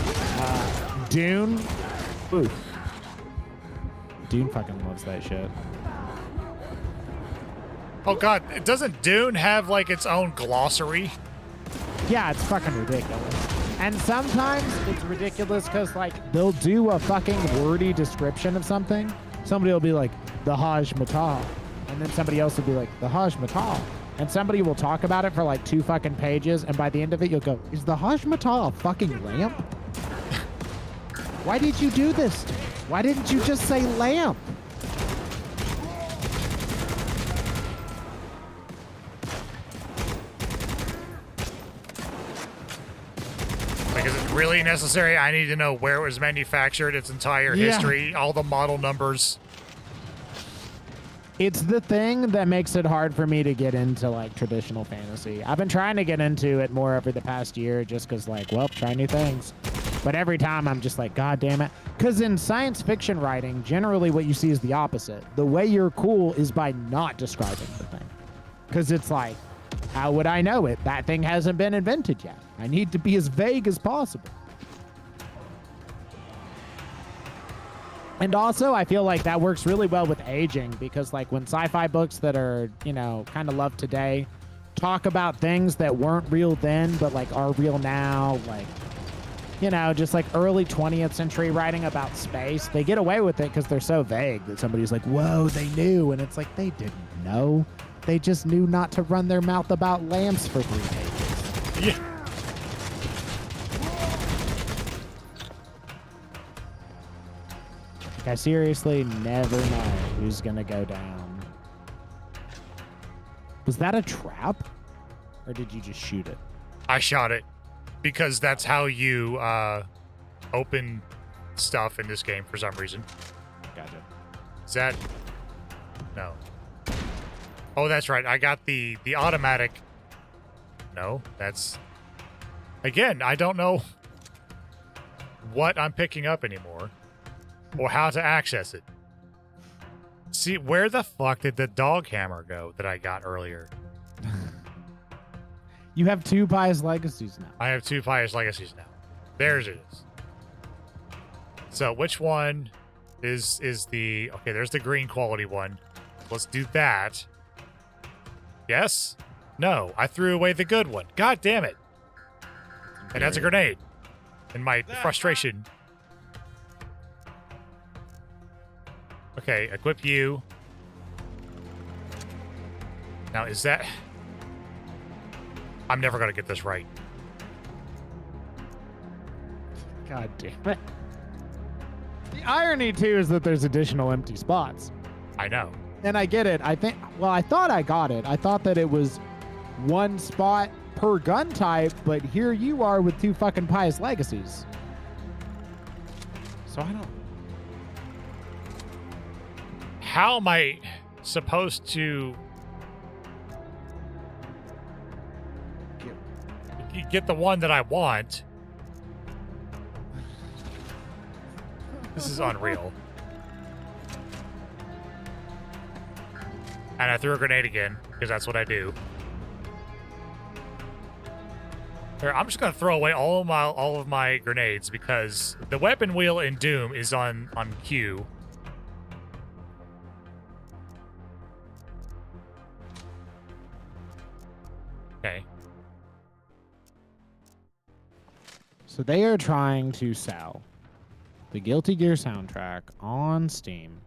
Dune. Ooh. Dune fucking loves that shit. Oh god, doesn't Dune have like its own glossary? Yeah, it's fucking ridiculous. And sometimes it's ridiculous because, like, they'll do a fucking wordy description of something. Somebody will be like, the Hajj Mahal. And then somebody else will be like, the Hajj Mahal. And somebody will talk about it for like 2 fucking pages. And by the end of it, you'll go, is the Hajj Mahal a fucking lamp? Why did you do this? Why didn't you just say lamp? Like, is it really necessary? I need to know where it was manufactured, its entire Yeah. history, all the model numbers. It's the thing that makes it hard for me to get into like traditional fantasy. I've been trying to get into it more over the past year just because, like, well, try new things. But every time I'm just like, God damn it. Because in science fiction writing, generally what you see is the opposite. The way you're cool is by not describing the thing. Because it's like, how would I know it? That thing hasn't been invented yet. I need to be as vague as possible. And also, I feel like that works really well with aging because, like, when sci-fi books that are, you know, kind of loved today talk about things that weren't real then, but, like, are real now, like, you know, just like early 20th century writing about space, they get away with it because they're so vague that somebody's like, whoa, they knew. And it's like, they didn't know. They just knew not to run their mouth about lamps for 3 pages. Yeah. Like, I seriously never know who's gonna go down. Was that a trap? Or did you just shoot it? I shot it because that's how you open stuff in this game for some reason. Gotcha. Is that... No. Oh, that's right. I got the automatic... No, that's... Again, I don't know what I'm picking up anymore or how to access it. See, where the fuck did the dog hammer go that I got earlier? You have 2 Pious Legacies now. I have 2 Pious Legacies now. There's it is. So which one is the... Okay, there's the green quality one. Let's do that. Yes? No, I threw away the good one. God damn it. And that's a grenade. In my frustration. Okay, equip you. Now, is that... I'm never going to get this right. God damn it. The irony, too, is that there's additional empty spots. I know. And I get it. I think, well, I thought I got it. I thought that it was 1 spot per gun type, but here you are with 2 fucking Pious Legacies. So I don't... How am I supposed to get the one that I want? This is unreal. And I threw a grenade again, because that's what I do. Here, I'm just gonna throw away all of my grenades because the weapon wheel in Doom is on Q. Okay. So they are trying to sell the Guilty Gear soundtrack on Steam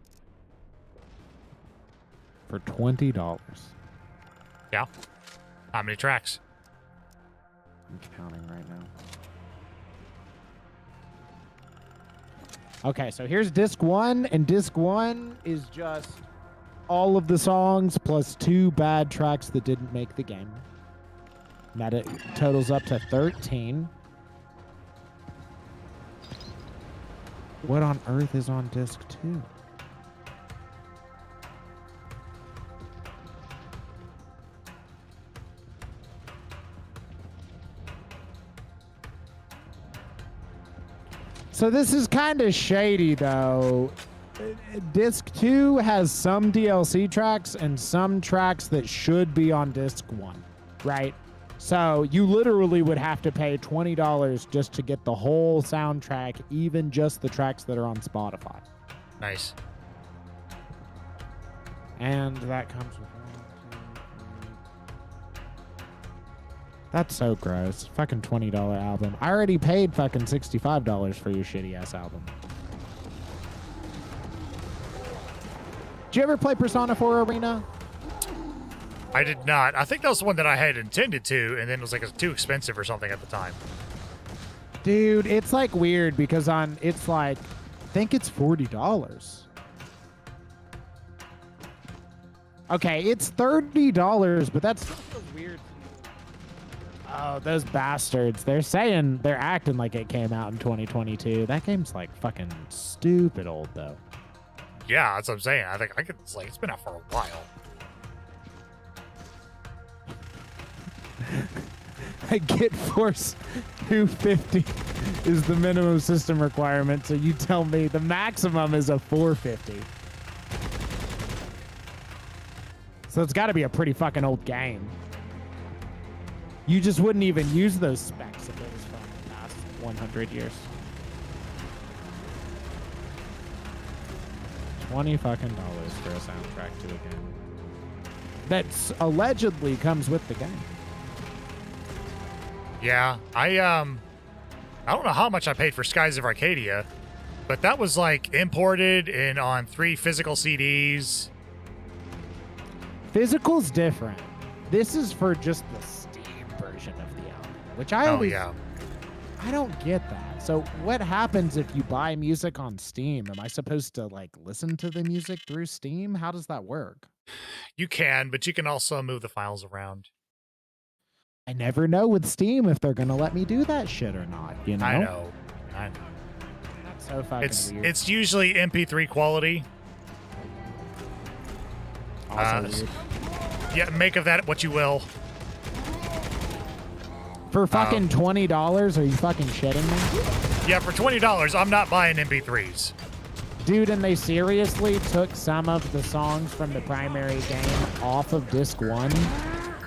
for $20. Yeah. How many tracks? I'm counting right now. Okay, so here's disc 1, and disc 1 is just all of the songs plus 2 bad tracks that didn't make the game. That it totals up to 13. What on earth is on disc 2? So this is kind of shady, though. Disc 2 has some DLC tracks and some tracks that should be on disc 1, right? So you literally would have to pay $20 just to get the whole soundtrack, even just the tracks that are on Spotify. Nice. And that comes with 1, 2, 3. That's so gross. Fucking $20 album. I already paid fucking $65 for your shitty ass album. Did you ever play Persona 4 Arena? I did not. I think that was the one that I had intended to, and then it was like too expensive or something at the time. Dude, it's like weird because it's like, I think it's $40. Okay, it's $30, but that's still feels weird. Oh, those bastards. They're acting like it came out in 2022. That game's like fucking stupid old though. Yeah, that's what I'm saying. I think it's been out for a while. I get Force 250 is the minimum system requirement, so you tell me the maximum is a 450. So it's got to be a pretty fucking old game. You just wouldn't even use those specs if it was from the past 100 years. 20 fucking dollars for a soundtrack to a game that's allegedly comes with the game. Yeah, I don't know how much I paid for Skies of Arcadia, but that was like imported and on 3 physical CDs. Physical's different. This is for just the Steam version of the album, which I don't get that. So what happens if you buy music on Steam? Am I supposed to like listen to the music through Steam? How does that work? You can, but you can also move the files around. I never know with Steam if they're gonna let me do that shit or not, you know? I know. That's so fucking weird. It's usually MP3 quality. Also weird. Yeah, make of that what you will. For fucking $20? Are you fucking shitting me? Yeah, for $20, I'm not buying MP3s. Dude, and they seriously took some of the songs from the primary game off of disc 1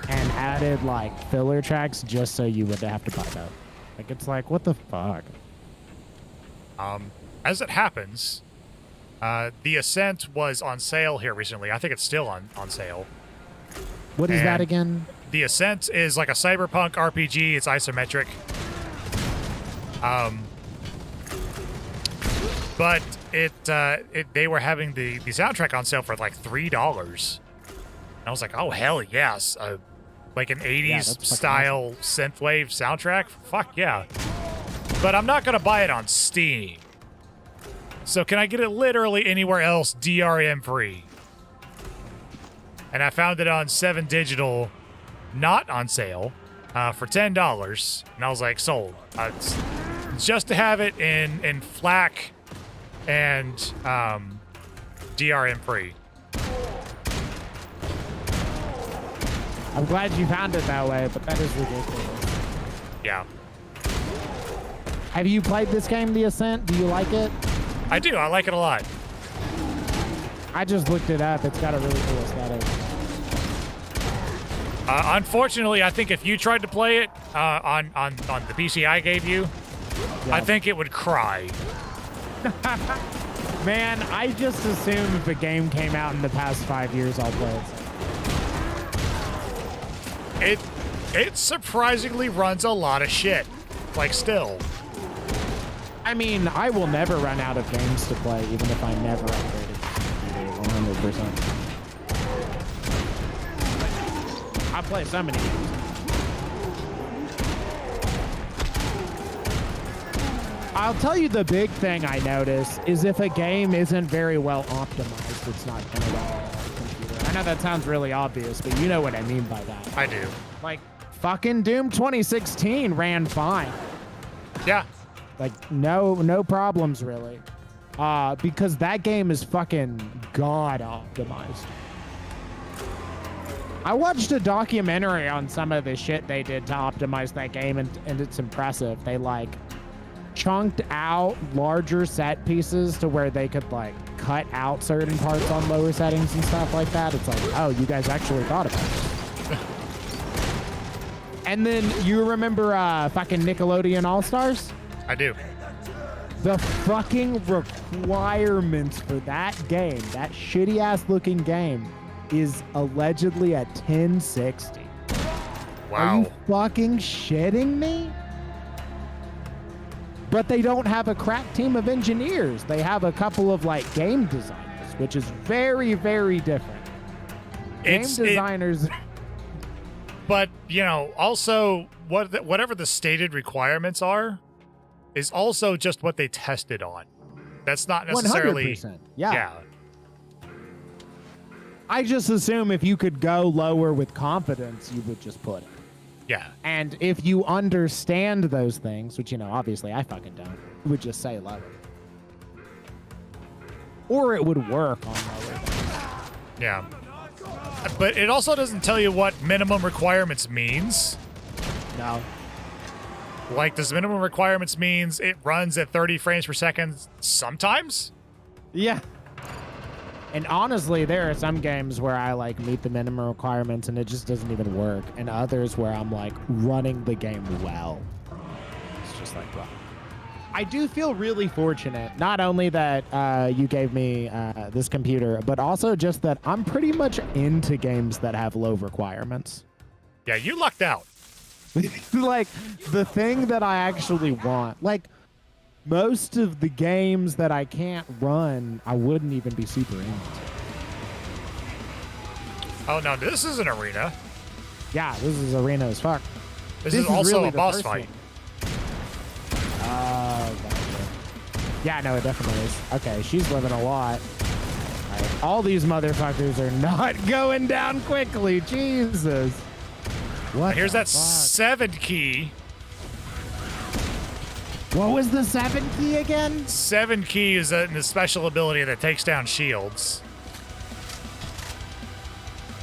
and added like filler tracks just so you would have to buy that. Like, it's like, what the fuck? As it happens, The Ascent was on sale here recently. I think it's still on sale. What is that again? The Ascent is like a cyberpunk RPG. It's isometric. But they were having the soundtrack on sale for like $3. And I was like, oh hell yes. Like an 80s style synthwave soundtrack? Fuck yeah. But I'm not gonna buy it on Steam. So can I get it literally anywhere else DRM free? And I found it on 7 Digital, not on sale, for $10. And I was like, sold. Just to have it in FLAC and DRM free. I'm glad you found it that way, but that is ridiculous. Yeah. Have you played this game, The Ascent? Do you like it? I do. I like it a lot. I just looked it up. It's got a really cool aesthetic. Unfortunately, I think if you tried to play it on the PC I gave you, I think it would cry. Man, I just assume if a game came out in the past 5 years, I'll play it. It surprisingly runs a lot of shit. Like, still. I mean, I will never run out of games to play, even if I never upgraded to 100%. I play so many games. I'll tell you the big thing I notice is if a game isn't very well optimized, it's not going to run on a computer. I know that sounds really obvious, but you know what I mean by that. I do. Like, fucking Doom 2016 ran fine. Yeah. Like, no problems, really. Because that game is fucking god optimized. I watched a documentary on some of the shit they did to optimize that game, and it's impressive. They, like, chunked out larger set pieces to where they could, like, cut out certain parts on lower settings and stuff like that. It's like, oh, you guys actually thought about it. And then you remember fucking Nickelodeon All-Stars? I do. The fucking requirements for that game, that shitty-ass looking game, is allegedly at 1060. Wow. Are you fucking shitting me? But they don't have a crack team of engineers. They have a couple of, like, game designers, which is very, very different. Game designers... But, you know, also, whatever the stated requirements are, is also just what they tested on. That's not necessarily... 100%. Yeah. I just assume if you could go lower with confidence, you would just put it. Yeah. And if you understand those things, which, you know, obviously I fucking don't, you would just say lower. Or it would work on lower things. Yeah. But it also doesn't tell you what minimum requirements means. No. Like, does minimum requirements means it runs at 30 frames per second sometimes? Yeah. And honestly, there are some games where I, like, meet the minimum requirements and it just doesn't even work. And others where I'm, like, running the game well. It's just like, well. I do feel really fortunate, not only that you gave me this computer, but also just that I'm pretty much into games that have low requirements. Yeah, you lucked out. Like, the thing that I actually want. Like, most of the games that I can't run, I wouldn't even be super into. Oh, no, this is an arena. Yeah, this is arena as fuck. This is also really a boss fight. Gotcha. Yeah, no, it definitely is. Okay, she's living a lot. All right, all these motherfuckers are not going down quickly. Jesus. What? Here's that fuck? 7 key. What was the 7 key again? 7 key is a special ability that takes down shields.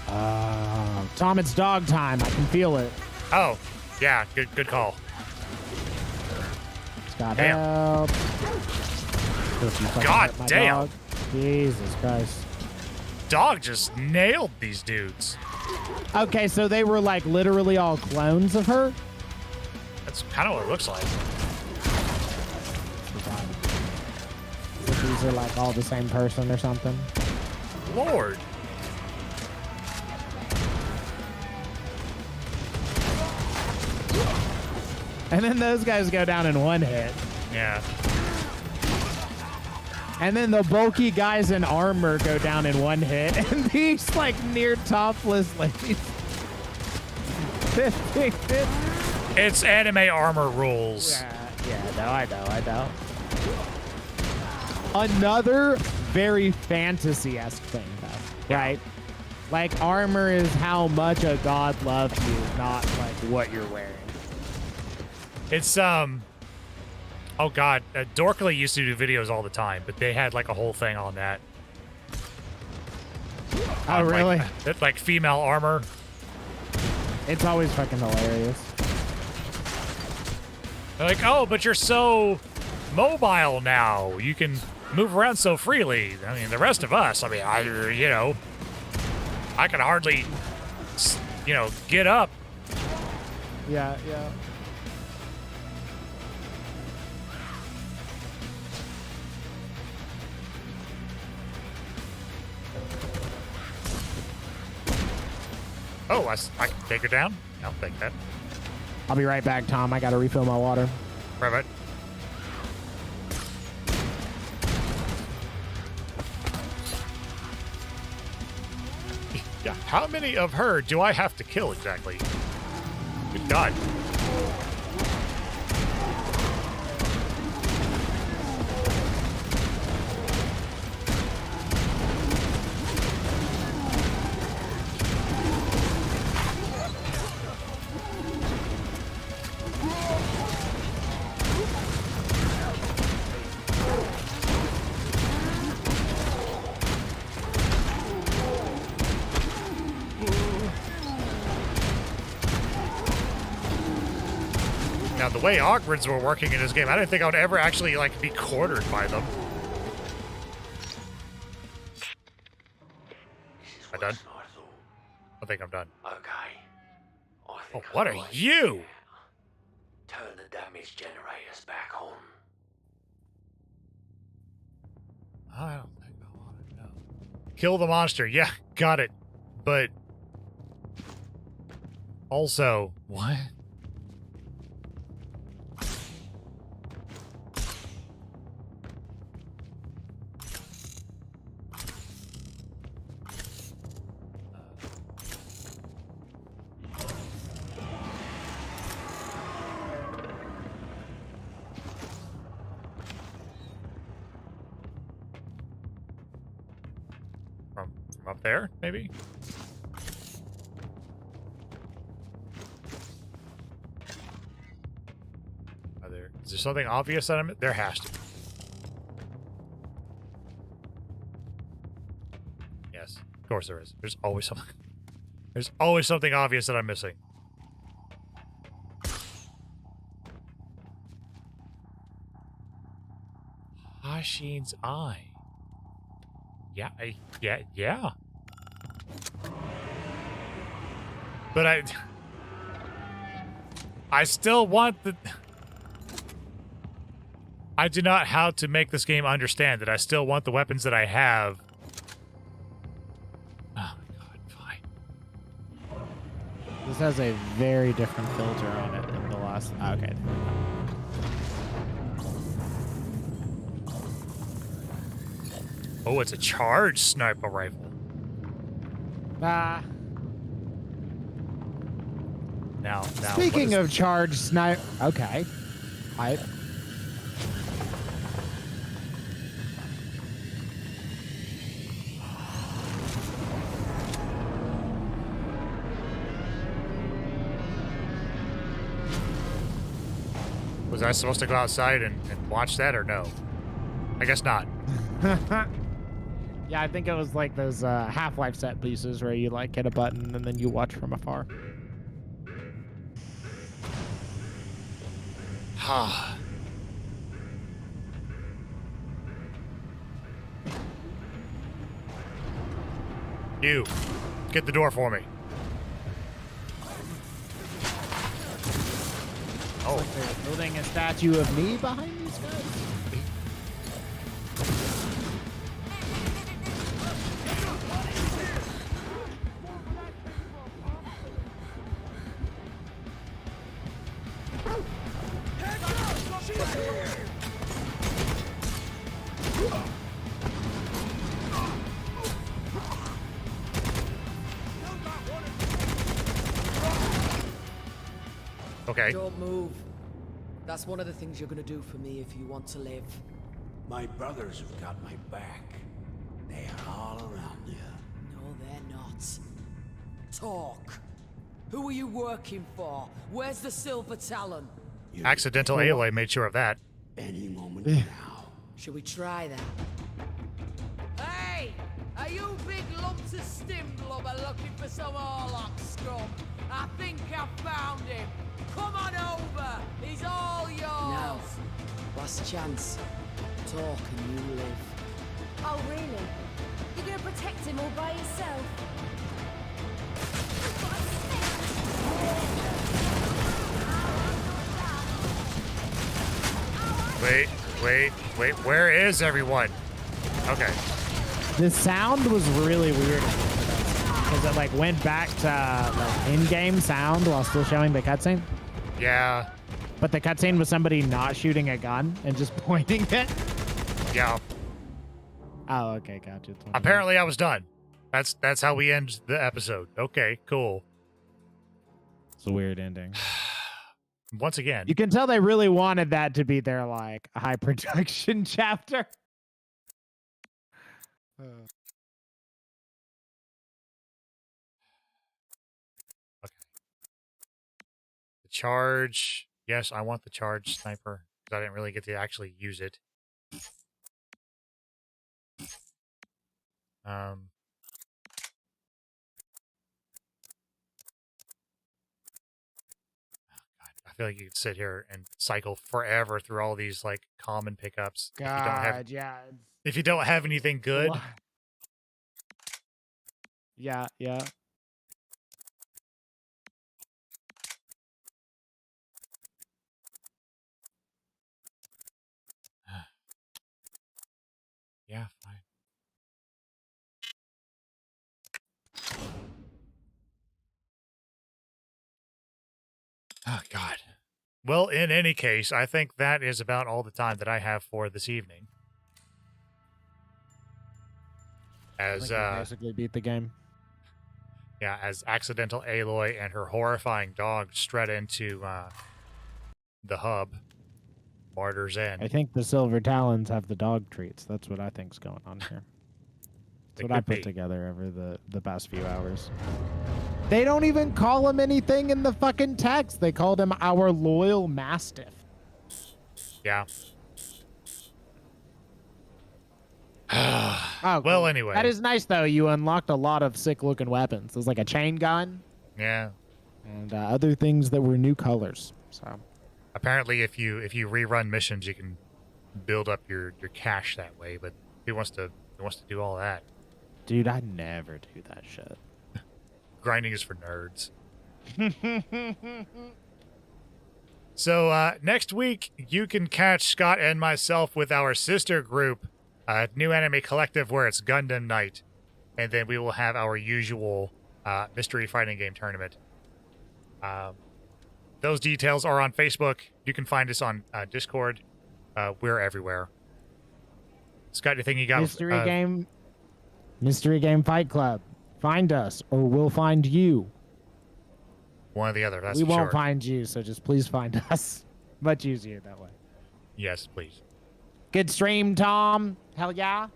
Tom, it's dog time. I can feel it. Oh, yeah, good call. It's got Damn. help. God damn. Dog. Jesus Christ. Dog just nailed these dudes. Okay, so they were like literally all clones of her? That's kind of what it looks like. So these are like all the same person or something? Lord. And then those guys go down in one hit. Yeah. And then the bulky guys in armor go down in one hit. And these like near topless ladies. It's anime armor rules. Yeah, no, I know. Another very fantasy-esque thing, though, right? Like, armor is how much a god loves you, not like what you're wearing. It's, oh god, Dorkly used to do videos all the time, but they had like a whole thing on that. Oh, really? Like female armor. It's always fucking hilarious. They're like, oh, but you're so mobile now. You can move around so freely. I mean, the rest of us, I can hardly, get up. Yeah. Oh, I can take her down? I'll take that. I'll be right back, Tom. I gotta refill my water. Right. Yeah, how many of her do I have to kill exactly? Good God. Now, the way augments were working in this game, I didn't think I would ever actually, like, be cornered by them. This is Am I done? worse than I thought. I think I'm done. Okay. I Oh, think what I've are got it you? figured out. Turn the damage generators back on. I don't think I want to know. Kill the monster. Yeah, got it. But also, what? From up there, maybe? Is there something obvious that there has to be. Yes, of course there is. There's always something. There's always something obvious that I'm missing. Hashin's eye. Yeah, yeah. But I still want the... I do not how to make this game understand that I still want the weapons that I have. Oh my god, fine. This has a very different filter on it than the last. Okay. Oh, it's a charged sniper rifle. Ah. Now. Speaking of charged sniper. Okay. Was I supposed to go outside and watch that or no? I guess not. Yeah, I think it was like those Half-Life set pieces where you like hit a button and then you watch from afar. You, get the door for me. Oh, Like they're building a statue of me behind these guys. okay. Don't move. That's one of the things you're gonna do for me if you want to live. My brothers have got my back. They are all around you. No, they're not. Talk. Who are you working for? Where's the silver talon? Accidental AOA made sure of that. Any moment now. Should we try that? Hey! Are you big lumps of stim blubber looking for some Orlock scum? I think I found him. Come on over. He's all yours. Now, last chance. Talk and you live. Oh, really? You're gonna protect him all by yourself? Wait, where is everyone? Okay. The sound was really weird because it like went back to like in-game sound while still showing the cutscene. Yeah. But the cutscene was somebody not shooting a gun and just pointing it. Yeah. Oh, okay, gotcha. It's one of Apparently I was done. That's how we end the episode. Okay, cool. those. It's a weird ending. Once again. You can tell they really wanted that to be their like high production chapter. The charge. Yes, I want the charge sniper. Because I didn't really get to actually use it. feel like you could sit here and cycle forever through all these like common pickups. God, yeah. If you don't have anything good. Yeah, yeah. Yeah, fine. Oh, God. Well, in any case, I think that is about all the time that I have for this evening. As basically beat the game. Yeah, as accidental Aloy and her horrifying dog strut into the hub, Martyr's End. I think the Silver Talons have the dog treats. That's what I think's going on here. That's what I put together over the past few hours. They don't even call him anything in the fucking text. They called him our loyal mastiff. Yeah. Oh, well, cool. anyway. That is nice, though. You unlocked a lot of sick-looking weapons. There's like a chain gun. Yeah. And other things that were new colors. So apparently, if you rerun missions, you can build up your cash that way. But who wants to do all that? Dude, I never do that shit. Grinding is for nerds. So next week, you can catch Scott and myself with our sister group, New Anime Collective, where it's Gundam Night. And then we will have our usual mystery fighting game tournament. Those details are on Facebook. You can find us on Discord. We're everywhere. Scott, anything you got? Mystery Game Fight Club. Find us, or we'll find you. One or the other, that's we for won't sure. find you, so just please find us. Much easier that way. Yes, please. Good stream, Tom. Hell yeah.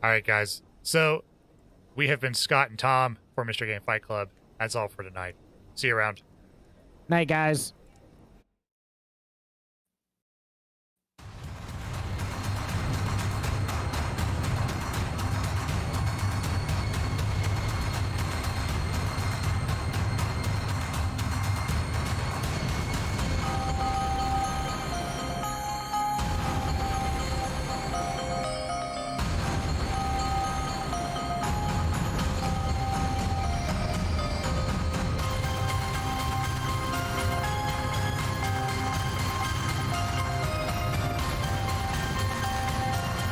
All right, guys. So we have been Scott and Tom for Mystery Game Fight Club. That's all for tonight. See you around. Night, guys.